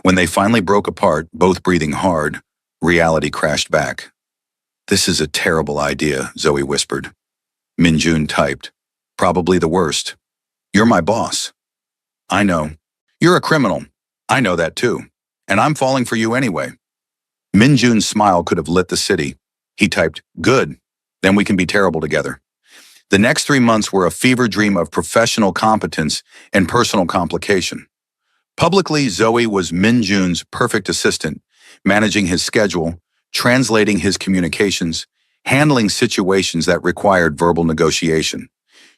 When they finally broke apart, both breathing hard, reality crashed back. "This is a terrible idea," Zoe whispered. Min-jun typed, "Probably the worst. You're my boss." "I know. You're a criminal. I know that too. And I'm falling for you anyway." Min-jun's smile could have lit the city. He typed, "Good. Then we can be terrible together." The next 3 months were a fever dream of professional competence and personal complication. Publicly, Zoe was Min-jun's perfect assistant, managing his schedule, translating his communications, handling situations that required verbal negotiation.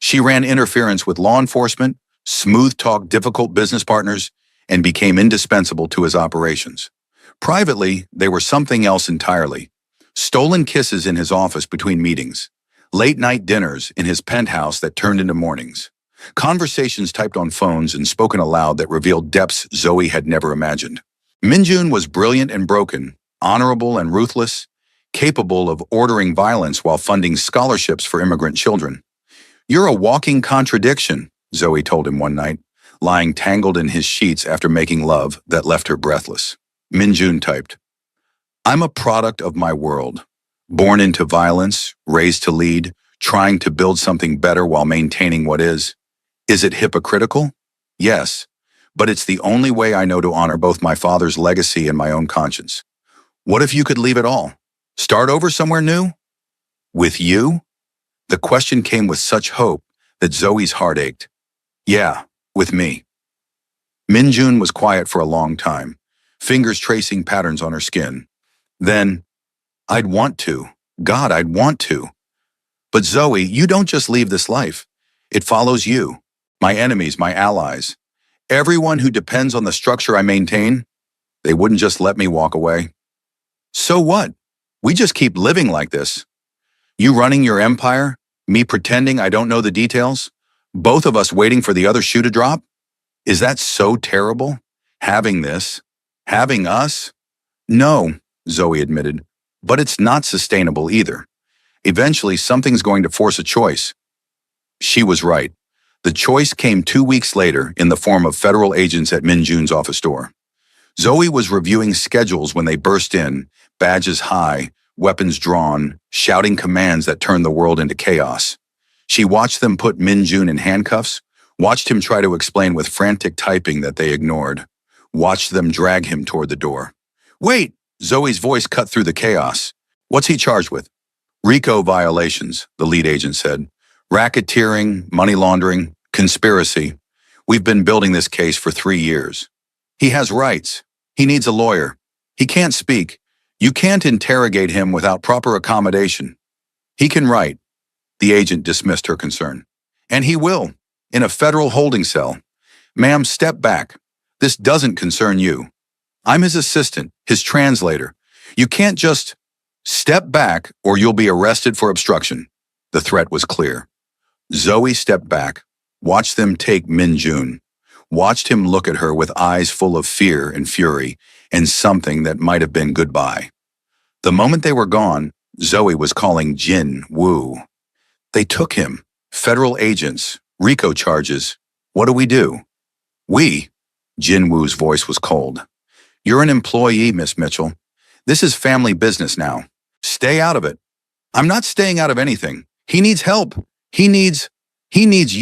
She ran interference with law enforcement, smooth-talked difficult business partners, and became indispensable to his operations. Privately, they were something else entirely. Stolen kisses in his office between meetings, late-night dinners in his penthouse that turned into mornings, conversations typed on phones and spoken aloud that revealed depths Zoe had never imagined. Min-jun was brilliant and broken, honorable and ruthless, capable of ordering violence while funding scholarships for immigrant children. "You're a walking contradiction," Zoe told him one night, lying tangled in his sheets after making love that left her breathless. Min-jun typed, "I'm a product of my world, born into violence, raised to lead, trying to build something better while maintaining what is. Is it hypocritical? Yes, but it's the only way I know to honor both my father's legacy and my own conscience. What if you could leave it all? Start over somewhere new? With you?" The question came with such hope that Zoe's heart ached. "Yeah, with me." Min-jun was quiet for a long time, fingers tracing patterns on her skin. Then, "I'd want to. God, I'd want to. But Zoe, you don't just leave this life. It follows you, my enemies, my allies. Everyone who depends on the structure I maintain, they wouldn't just let me walk away." "So what? We just keep living like this. You running your empire, me pretending I don't know the details, both of us waiting for the other shoe to drop? Is that so terrible? Having this? Having us?" "No," Zoe admitted, "but it's not sustainable either. Eventually, something's going to force a choice." She was right. The choice came 2 weeks later in the form of federal agents at Min-jun's office door. Zoe was reviewing schedules when they burst in, badges high, weapons drawn, shouting commands that turned the world into chaos. She watched them put Min-jun in handcuffs, watched him try to explain with frantic typing that they ignored, watched them drag him toward the door. "Wait!" Zoe's voice cut through the chaos. "What's he charged with?" "RICO violations," the lead agent said. "Racketeering, money laundering, conspiracy. We've been building this case for 3 years. He has rights. He needs a lawyer. He can't speak. You can't interrogate him without proper accommodation. He can write." The agent dismissed her concern. "And he will, in a federal holding cell. Ma'am, step back. This doesn't concern you. I'm his assistant, his translator. You can't just step back or you'll be arrested for obstruction." The threat was clear. Zoe stepped back, watched them take Min-jun, watched him look at her with eyes full of fear and fury and something that might have been goodbye. The moment they were gone, Zoe was calling Jin Woo. "They took him. Federal agents, RICO charges. What do we do?" "We?" Jin Woo's voice was cold. "You're an employee, Miss Mitchell. This is family business now. Stay out of it." "I'm not staying out of anything. He needs help. He needs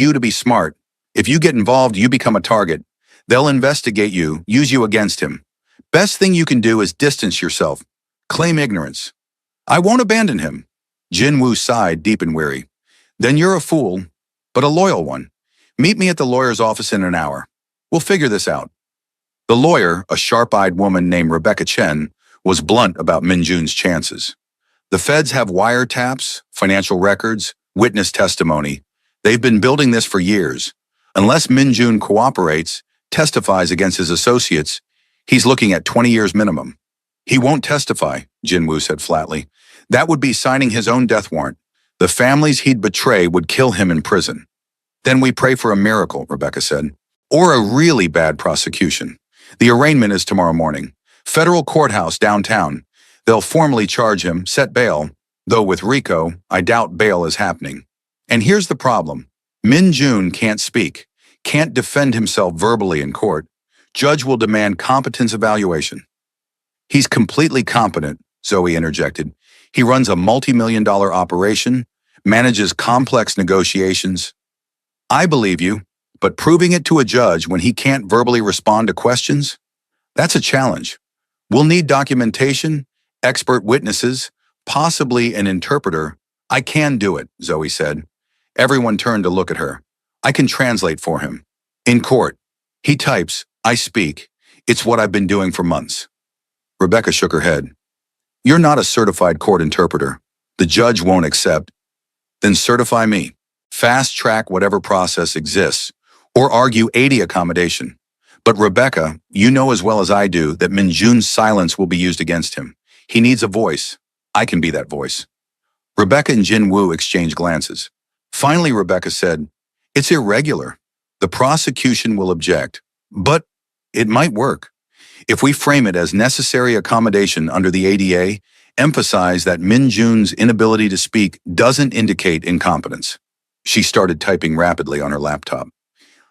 you to be smart. If you get involved, you become a target. They'll investigate you, use you against him. Best thing you can do is distance yourself. Claim ignorance." "I won't abandon him." Jin Woo sighed, deep and weary. "Then you're a fool, but a loyal one. Meet me at the lawyer's office in an hour. We'll figure this out." The lawyer, a sharp-eyed woman named Rebecca Chen, was blunt about Min-jun's chances. "The feds have wiretaps, financial records, witness testimony. They've been building this for years. Unless Min-jun cooperates, testifies against his associates, he's looking at 20 years minimum." "He won't testify," Jin Woo said flatly. "That would be signing his own death warrant. The families he'd betray would kill him in prison." Then we pray for a miracle, Rebecca said. Or a really bad prosecution. The arraignment is tomorrow morning. Federal courthouse downtown. They'll formally charge him, set bail. Though with Rico, I doubt bail is happening. And here's the problem. Min Jun can't speak, can't defend himself verbally in court. Judge will demand competence evaluation. He's completely competent, Zoe interjected. He runs a multi-million-dollar operation, manages complex negotiations. I believe you, but proving it to a judge when he can't verbally respond to questions? That's a challenge. We'll need documentation, expert witnesses, possibly an interpreter. I can do it, Zoe said. Everyone turned to look at her. I can translate for him. In court, he types, I speak. It's what I've been doing for months. Rebecca shook her head. You're not a certified court interpreter. The judge won't accept. Then certify me. Fast track whatever process exists, or argue 80 accommodation. But Rebecca, you know as well as I do that Min Jun's silence will be used against him. He needs a voice. I can be that voice. Rebecca and Jin Woo exchanged glances. Finally, Rebecca said, It's irregular. The prosecution will object, but it might work. If we frame it as necessary accommodation under the ADA, emphasize that Min Jun's inability to speak doesn't indicate incompetence. She started typing rapidly on her laptop.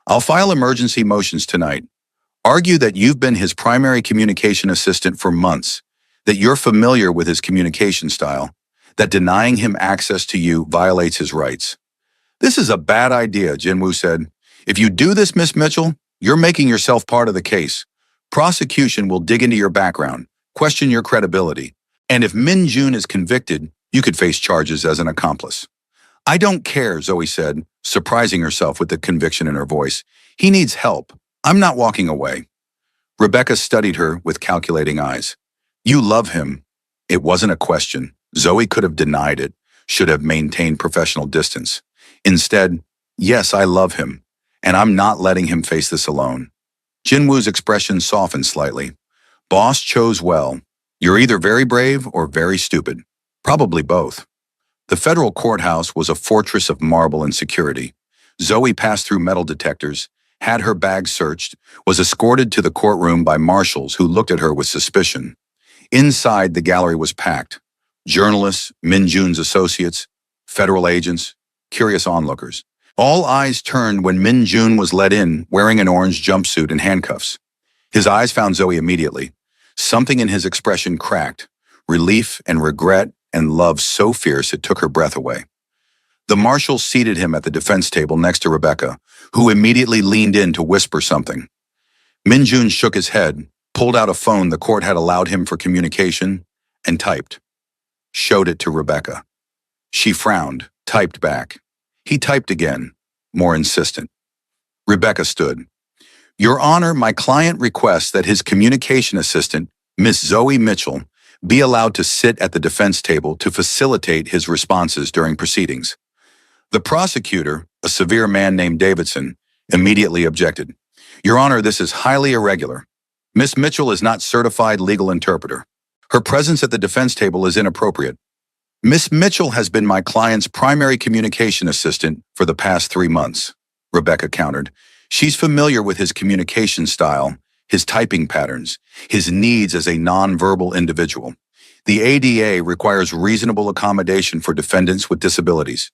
I'll file emergency motions tonight. Argue that you've been his primary communication assistant for months, that you're familiar with his communication style, that denying him access to you violates his rights. This is a bad idea, Jinwoo said. If you do this, Miss Mitchell, you're making yourself part of the case. Prosecution will dig into your background, question your credibility, and if Min Jun is convicted, you could face charges as an accomplice. I don't care, Zoe said, surprising herself with the conviction in her voice. He needs help. I'm not walking away. Rebecca studied her with calculating eyes. You love him. It wasn't a question. Zoe could have denied it, should have maintained professional distance. Instead, yes, I love him, and I'm not letting him face this alone. Jinwoo's expression softened slightly. Boss chose well. You're either very brave or very stupid. Probably both. The federal courthouse was a fortress of marble and security. Zoe passed through metal detectors, had her bag searched, was escorted to the courtroom by marshals who looked at her with suspicion. Inside, the gallery was packed. Journalists, Min Jun's associates, federal agents, curious onlookers. All eyes turned when Min Jun was let in, wearing an orange jumpsuit and handcuffs. His eyes found Zoe immediately. Something in his expression cracked, relief and regret and love so fierce it took her breath away. The marshal seated him at the defense table next to Rebecca, who immediately leaned in to whisper something. Min Jun shook his head, pulled out a phone the court had allowed him for communication, and typed. Showed it to Rebecca. She frowned, typed back. He typed again, more insistent. Rebecca stood. Your Honor, my client requests that his communication assistant, Miss Zoe Mitchell, be allowed to sit at the defense table to facilitate his responses during proceedings. The prosecutor, a severe man named Davidson, immediately objected. Your Honor, this is highly irregular. Miss Mitchell is not certified legal interpreter. Her presence at the defense table is inappropriate. Miss Mitchell has been my client's primary communication assistant for the past 3 months, Rebecca countered. She's familiar with his communication style, his typing patterns, his needs as a nonverbal individual. The ADA requires reasonable accommodation for defendants with disabilities.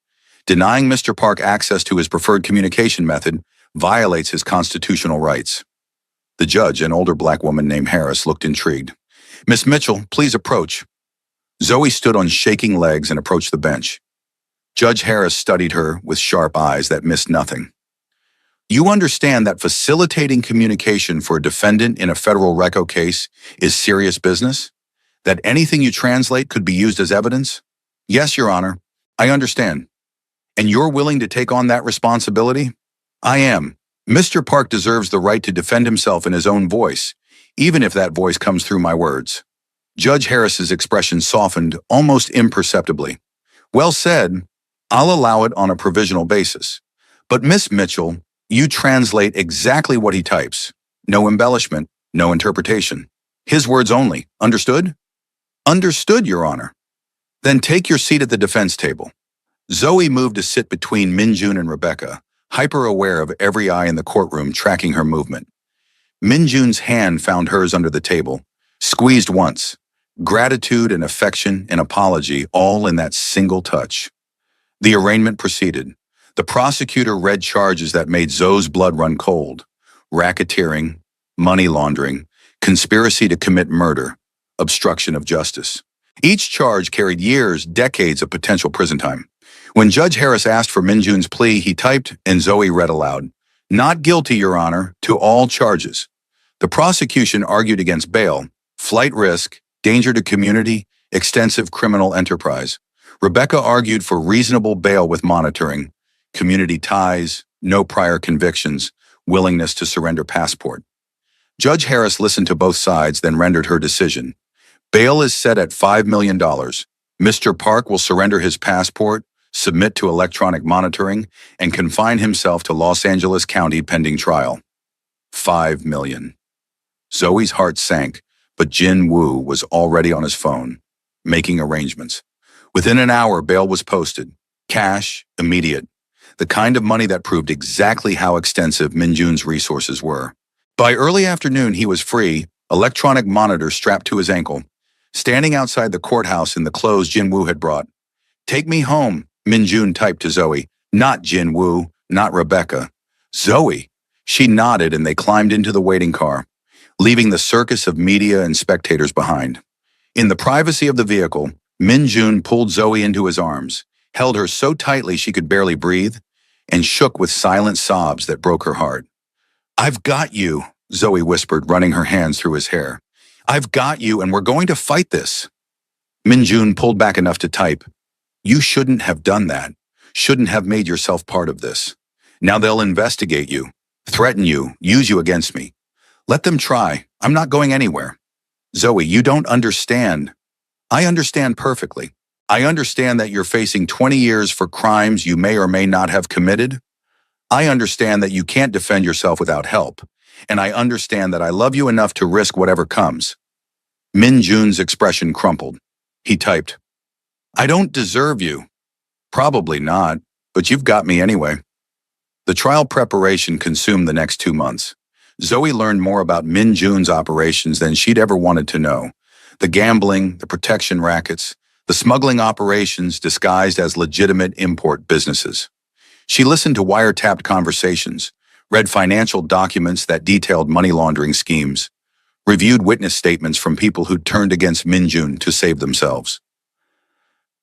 Denying Mr. Park access to his preferred communication method violates his constitutional rights. The judge, an older black woman named Harris, looked intrigued. Miss Mitchell, please approach. Zoe stood on shaking legs and approached the bench. Judge Harris studied her with sharp eyes that missed nothing. You understand that facilitating communication for a defendant in a federal RICO case is serious business? That anything you translate could be used as evidence? Yes, Your Honor. I understand. And you're willing to take on that responsibility? I am. Mr. Park deserves the right to defend himself in his own voice, even if that voice comes through my words. Judge Harris's expression softened almost imperceptibly. Well said. I'll allow it on a provisional basis. But Miss Mitchell, you translate exactly what he types. No embellishment, no interpretation. His words only. Understood? Understood, Your Honor. Then take your seat at the defense table. Zoe moved to sit between Min Jun and Rebecca, hyper-aware of every eye in the courtroom tracking her movement. Minjun's hand found hers under the table, squeezed once. Gratitude and affection and apology all in that single touch. The arraignment proceeded. The prosecutor read charges that made Zoe's blood run cold. Racketeering, money laundering, conspiracy to commit murder, obstruction of justice. Each charge carried years, decades of potential prison time. When Judge Harris asked for Minjun's plea, he typed and Zoe read aloud, "Not guilty, Your Honor, to all charges." The prosecution argued against bail, flight risk, danger to community, extensive criminal enterprise. Rebecca argued for reasonable bail with monitoring, community ties, no prior convictions, willingness to surrender passport. Judge Harris listened to both sides, then rendered her decision. Bail is set at $5 million. Mr. Park will surrender his passport, submit to electronic monitoring, and confine himself to Los Angeles County pending trial. $5 million. Zoe's heart sank, but Jin Woo was already on his phone, making arrangements. Within an hour, bail was posted. Cash, immediate. The kind of money that proved exactly how extensive Minjun's resources were. By early afternoon, he was free, electronic monitor strapped to his ankle, standing outside the courthouse in the clothes Jin Woo had brought. "Take me home," Minjun typed to Zoe. Not Jin Woo, not Rebecca. Zoe. She nodded and they climbed into the waiting car, leaving the circus of media and spectators behind. In the privacy of the vehicle, Minjun pulled Zoe into his arms, held her so tightly she could barely breathe, and shook with silent sobs that broke her heart. "I've got you," Zoe whispered, running her hands through his hair. "I've got you, and we're going to fight this." Minjun pulled back enough to type, "You shouldn't have done that. Shouldn't have made yourself part of this. Now they'll investigate you, threaten you, use you against me. Let them try. I'm not going anywhere." "Zoe, you don't understand." "I understand perfectly. I understand that you're facing 20 years for crimes you may or may not have committed. I understand that you can't defend yourself without help. And I understand that I love you enough to risk whatever comes." Minjun's expression crumpled. He typed, "I don't deserve you." "Probably not, but you've got me anyway." The trial preparation consumed the next 2 months. Zoe learned more about Minjun's operations than she'd ever wanted to know. The gambling, the protection rackets, the smuggling operations disguised as legitimate import businesses. She listened to wiretapped conversations, read financial documents that detailed money laundering schemes, reviewed witness statements from people who'd turned against Minjun to save themselves.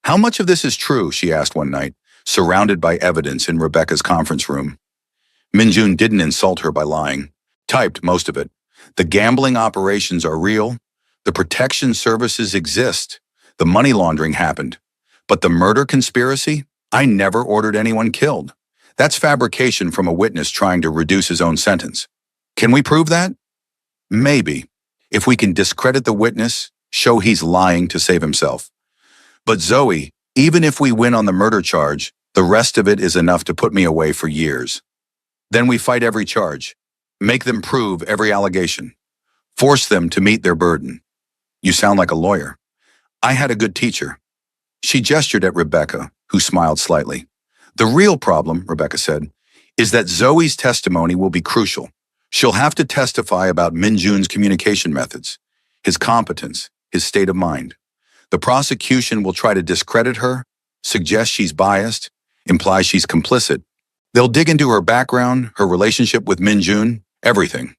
"How much of this is true?" she asked one night, surrounded by evidence in Rebecca's conference room. Minjun didn't insult her by lying. Typed most of it. "The gambling operations are real. The protection services exist. The money laundering happened. But the murder conspiracy? I never ordered anyone killed. That's fabrication from a witness trying to reduce his own sentence. Can we prove that? Maybe. If we can discredit the witness, show he's lying to save himself. But Zoe, even if we win on the murder charge, the rest of it is enough to put me away for years. Then we fight every charge. Make them prove every allegation. Force them to meet their burden." "You sound like a lawyer." "I had a good teacher." She gestured at Rebecca, who smiled slightly. "The real problem," Rebecca said, "is that Zoe's testimony will be crucial. She'll have to testify about Minjun's communication methods, his competence, his state of mind. The prosecution will try to discredit her, suggest she's biased, imply she's complicit. They'll dig into her background, her relationship with Minjun, everything."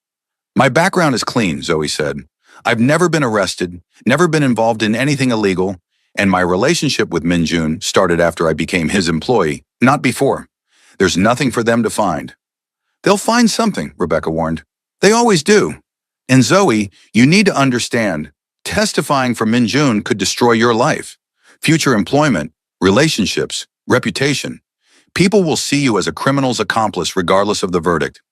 "My background is clean," Zoe said. "I've never been arrested, never been involved in anything illegal, and my relationship with Minjun started after I became his employee, not before. There's nothing for them to find." "They'll find something," Rebecca warned. "They always do. And Zoe, you need to understand, testifying for Minjun could destroy your life, future employment, relationships, reputation. People will see you as a criminal's accomplice regardless of the verdict."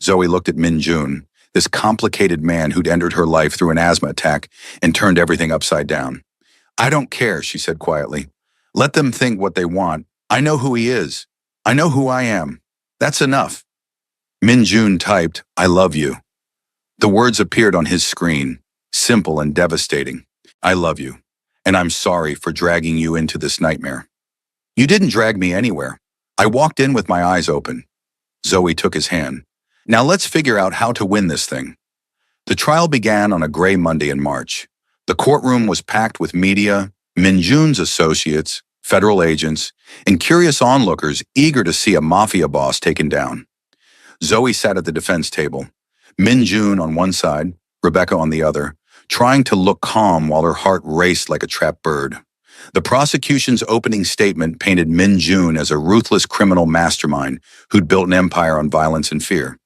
Zoe looked at Minjun, this complicated man who'd entered her life through an asthma attack and turned everything upside down. "I don't care," she said quietly. "Let them think what they want. I know who he is. I know who I am. That's enough." Minjun typed, "I love you." The words appeared on his screen, simple and devastating. "I love you, and I'm sorry for dragging you into this nightmare." "You didn't drag me anywhere. I walked in with my eyes open." Zoe took his hand. Now let's figure out how to win this thing. The trial began on a gray Monday in March. The courtroom was packed with media, Min-jun's associates, federal agents, and curious onlookers eager to see a mafia boss taken down. Zoe sat at the defense table, Min-jun on one side, Rebecca on the other, trying to look calm while her heart raced like a trapped bird. The prosecution's opening statement painted Min-jun as a ruthless criminal mastermind who'd built an empire on violence and fear.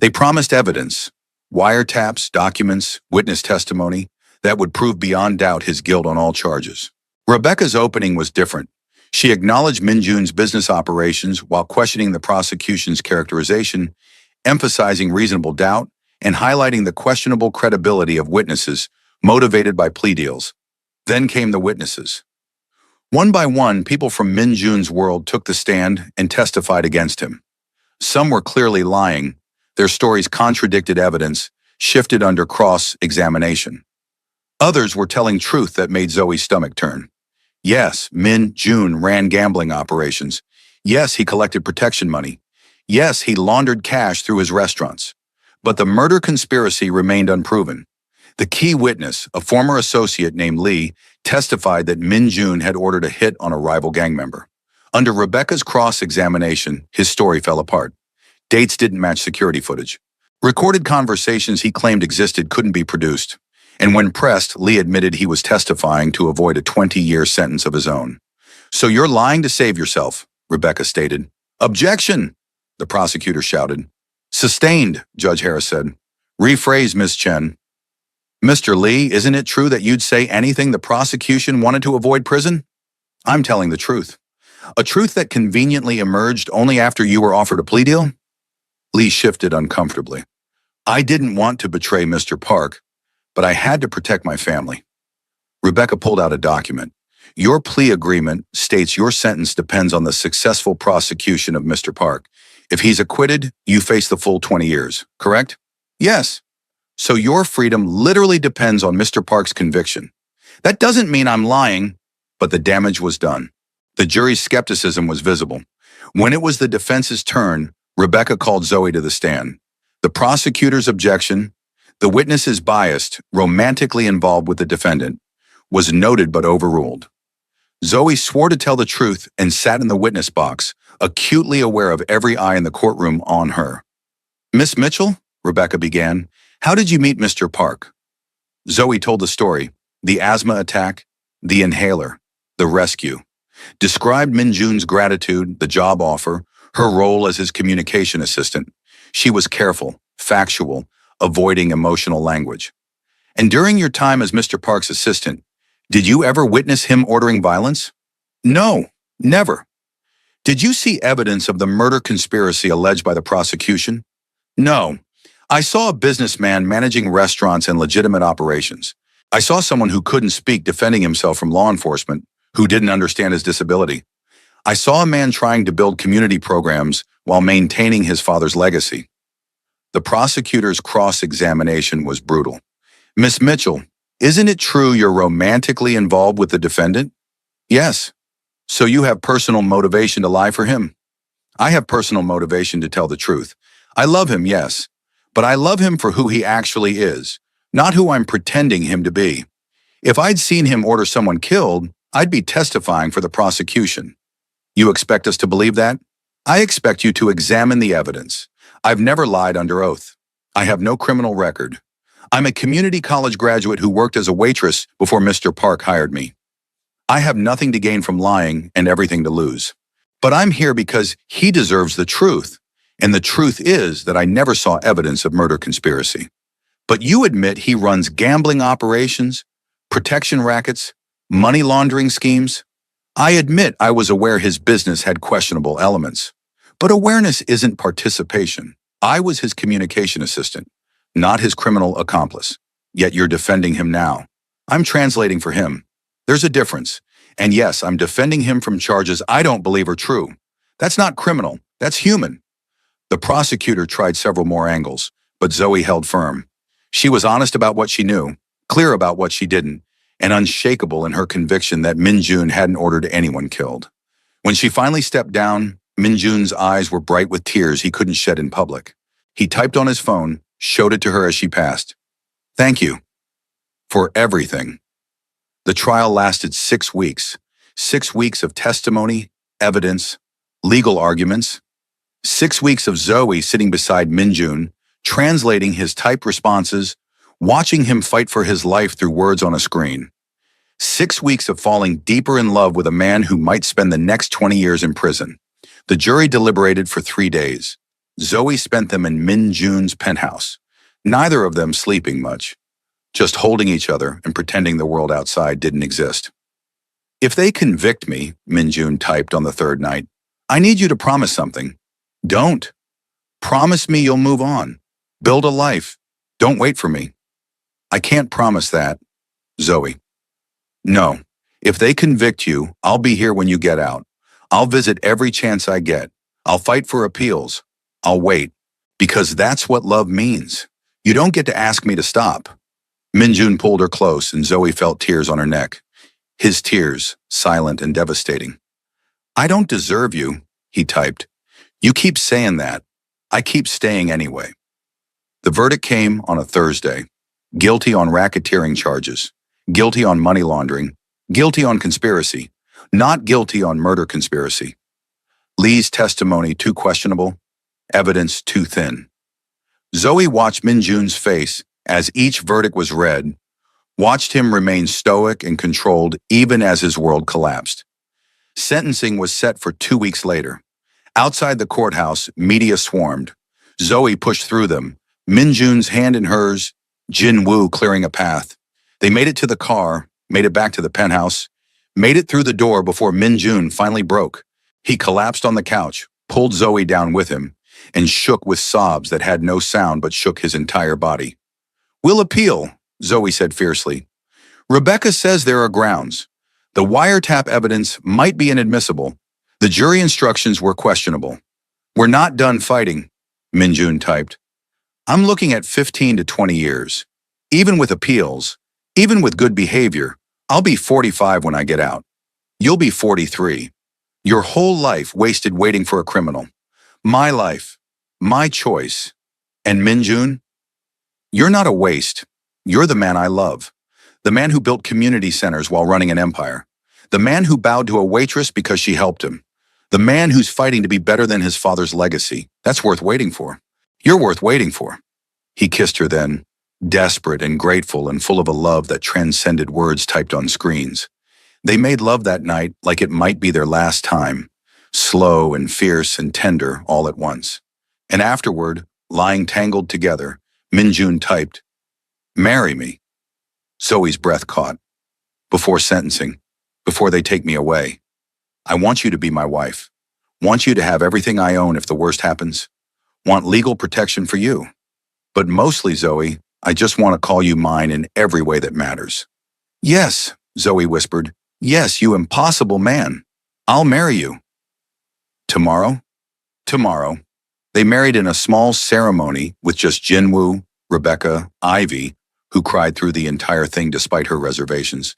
They promised evidence, wiretaps, documents, witness testimony, that would prove beyond doubt his guilt on all charges. Rebecca's opening was different. She acknowledged Min-jun's business operations while questioning the prosecution's characterization, emphasizing reasonable doubt, and highlighting the questionable credibility of witnesses motivated by plea deals. Then came the witnesses. One by one, people from Min-jun's world took the stand and testified against him. Some were clearly lying. Their stories contradicted evidence, shifted under cross-examination. Others were telling truth that made Zoe's stomach turn. Yes, Min-jun ran gambling operations. Yes, he collected protection money. Yes, he laundered cash through his restaurants. But the murder conspiracy remained unproven. The key witness, a former associate named Lee, testified that Min-jun had ordered a hit on a rival gang member. Under Rebecca's cross-examination, his story fell apart. Dates didn't match security footage. Recorded conversations he claimed existed couldn't be produced. And when pressed, Lee admitted he was testifying to avoid a 20-year sentence of his own. "So you're lying to save yourself," Rebecca stated. "Objection!" the prosecutor shouted. "Sustained," Judge Harris said. "Rephrase, Ms. Chen." "Mr. Lee, isn't it true that you'd say anything the prosecution wanted to avoid prison?" "I'm telling the truth." "A truth that conveniently emerged only after you were offered a plea deal?" Lee shifted uncomfortably. "I didn't want to betray Mr. Park, but I had to protect my family." Rebecca pulled out a document. "Your plea agreement states your sentence depends on the successful prosecution of Mr. Park. If he's acquitted, you face the full 20 years, correct?" "Yes." "So your freedom literally depends on Mr. Park's conviction." "That doesn't mean I'm lying," but the damage was done. The jury's skepticism was visible. When it was the defense's turn, Rebecca called Zoe to the stand. The prosecutor's objection, the witness is biased, romantically involved with the defendant, was noted but overruled. Zoe swore to tell the truth and sat in the witness box, acutely aware of every eye in the courtroom on her. "Miss Mitchell," Rebecca began, "how did you meet Mr. Park?" Zoe told the story, the asthma attack, the inhaler, the rescue. Described Min-jun's gratitude, the job offer, her role as his communication assistant. She was careful, factual, avoiding emotional language. "And during your time as Mr. Park's assistant, did you ever witness him ordering violence?" "No, never." "Did you see evidence of the murder conspiracy alleged by the prosecution?" "No. I saw a businessman managing restaurants and legitimate operations. I saw someone who couldn't speak defending himself from law enforcement, who didn't understand his disability. I saw a man trying to build community programs while maintaining his father's legacy." The prosecutor's cross-examination was brutal. "Miss Mitchell, isn't it true you're romantically involved with the defendant?" "Yes." "So you have personal motivation to lie for him?" "I have personal motivation to tell the truth. I love him, yes. But I love him for who he actually is, not who I'm pretending him to be. If I'd seen him order someone killed, I'd be testifying for the prosecution." "You expect us to believe that?" "I expect you to examine the evidence. I've never lied under oath. I have no criminal record. I'm a community college graduate who worked as a waitress before Mr. Park hired me. I have nothing to gain from lying and everything to lose. But I'm here because he deserves the truth, and the truth is that I never saw evidence of murder conspiracy. But you admit he runs gambling operations, protection rackets, money laundering schemes. I admit I was aware his business had questionable elements. But awareness isn't participation. I was his communication assistant, not his criminal accomplice. Yet you're defending him now. I'm translating for him. There's a difference. And yes, I'm defending him from charges I don't believe are true. That's not criminal. That's human." The prosecutor tried several more angles, but Zoe held firm. She was honest about what she knew, clear about what she didn't, and unshakable in her conviction that Min-jun hadn't ordered anyone killed. When she finally stepped down, Minjun's eyes were bright with tears he couldn't shed in public. He typed on his phone, showed it to her as she passed. Thank you for everything. The trial lasted 6 weeks. 6 weeks of testimony, evidence, legal arguments. 6 weeks of Zoe sitting beside Minjun, translating his typed responses, watching him fight for his life through words on a screen. 6 weeks of falling deeper in love with a man who might spend the next 20 years in prison. The jury deliberated for 3 days. Zoe spent them in Minjun's penthouse, neither of them sleeping much, just holding each other and pretending the world outside didn't exist. If they convict me, Minjun typed on the 3rd night, I need you to promise something. Don't. Promise me you'll move on. Build a life. Don't wait for me. I can't promise that. Zoe. No. If they convict you, I'll be here when you get out. I'll visit every chance I get. I'll fight for appeals. I'll wait. Because that's what love means. You don't get to ask me to stop. Minjun pulled her close and Zoe felt tears on her neck. His tears, silent and devastating. I don't deserve you, he typed. You keep saying that. I keep staying anyway. The verdict came on a Thursday. Guilty on racketeering charges. Guilty on money laundering. Guilty on conspiracy. Not guilty on murder conspiracy. Lee's testimony too questionable. Evidence too thin. Zoe watched Minjun's face as each verdict was read, watched him remain stoic and controlled even as his world collapsed. Sentencing was set for 2 weeks later. Outside the courthouse, media swarmed. Zoe pushed through them, Minjun's hand in hers, Jin Woo clearing a path. They made it to the car, made it back to the penthouse, made it through the door before Minjun finally broke. He collapsed on the couch, pulled Zoe down with him, and shook with sobs that had no sound but shook his entire body. We'll appeal, Zoe said fiercely. Rebecca says there are grounds. The wiretap evidence might be inadmissible. The jury instructions were questionable. We're not done fighting, Minjun typed. I'm looking at 15 to 20 years. Even with appeals, even with good behavior, I'll be 45 when I get out. You'll be 43. Your whole life wasted waiting for a criminal. My life, my choice. And Minjun? You're not a waste. You're the man I love. The man who built community centers while running an empire. The man who bowed to a waitress because she helped him. The man who's fighting to be better than his father's legacy. That's worth waiting for. You're worth waiting for. He kissed her then, desperate and grateful and full of a love that transcended words typed on screens. They made love that night like it might be their last time, slow and fierce and tender all at once. And afterward, lying tangled together, Minjun typed, Marry me. Zoe's breath caught. Before sentencing, before they take me away. I want you to be my wife. Want you to have everything I own if the worst happens. Want legal protection for you. But mostly, Zoe, I just want to call you mine in every way that matters. Yes, Zoe whispered. Yes, you impossible man. I'll marry you. Tomorrow? Tomorrow. They married in a small ceremony with just Jinwoo, Rebecca, Ivy, who cried through the entire thing despite her reservations,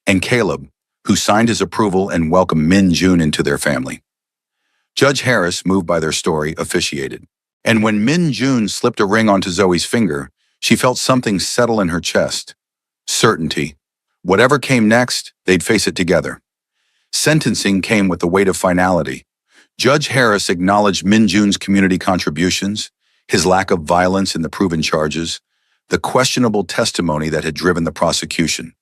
and Caleb, who signed his approval and welcomed Minjun into their family. Judge Harris, moved by their story, officiated. And when Minjun slipped a ring onto Zoe's finger, she felt something settle in her chest. Certainty. Whatever came next, they'd face it together. Sentencing came with the weight of finality. Judge Harris acknowledged Minjun's community contributions, his lack of violence in the proven charges, the questionable testimony that had driven the prosecution.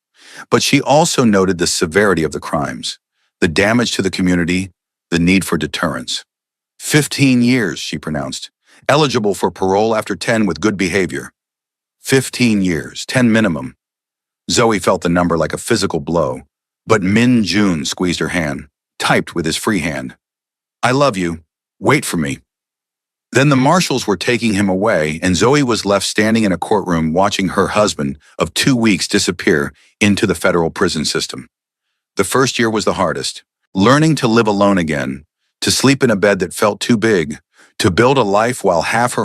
But she also noted the severity of the crimes, the damage to the community, the need for deterrence. 15 years, she pronounced, eligible for parole after 10 with good behavior. 15 years, 10 minimum. Zoe felt the number like a physical blow, but Minjun squeezed her hand, typed with his free hand. I love you. Wait for me. Then the marshals were taking him away, and Zoe was left standing in a courtroom watching her husband of 2 weeks disappear into the federal prison system. The first year was the hardest, learning to live alone again, to sleep in a bed that felt too big, to build a life while half her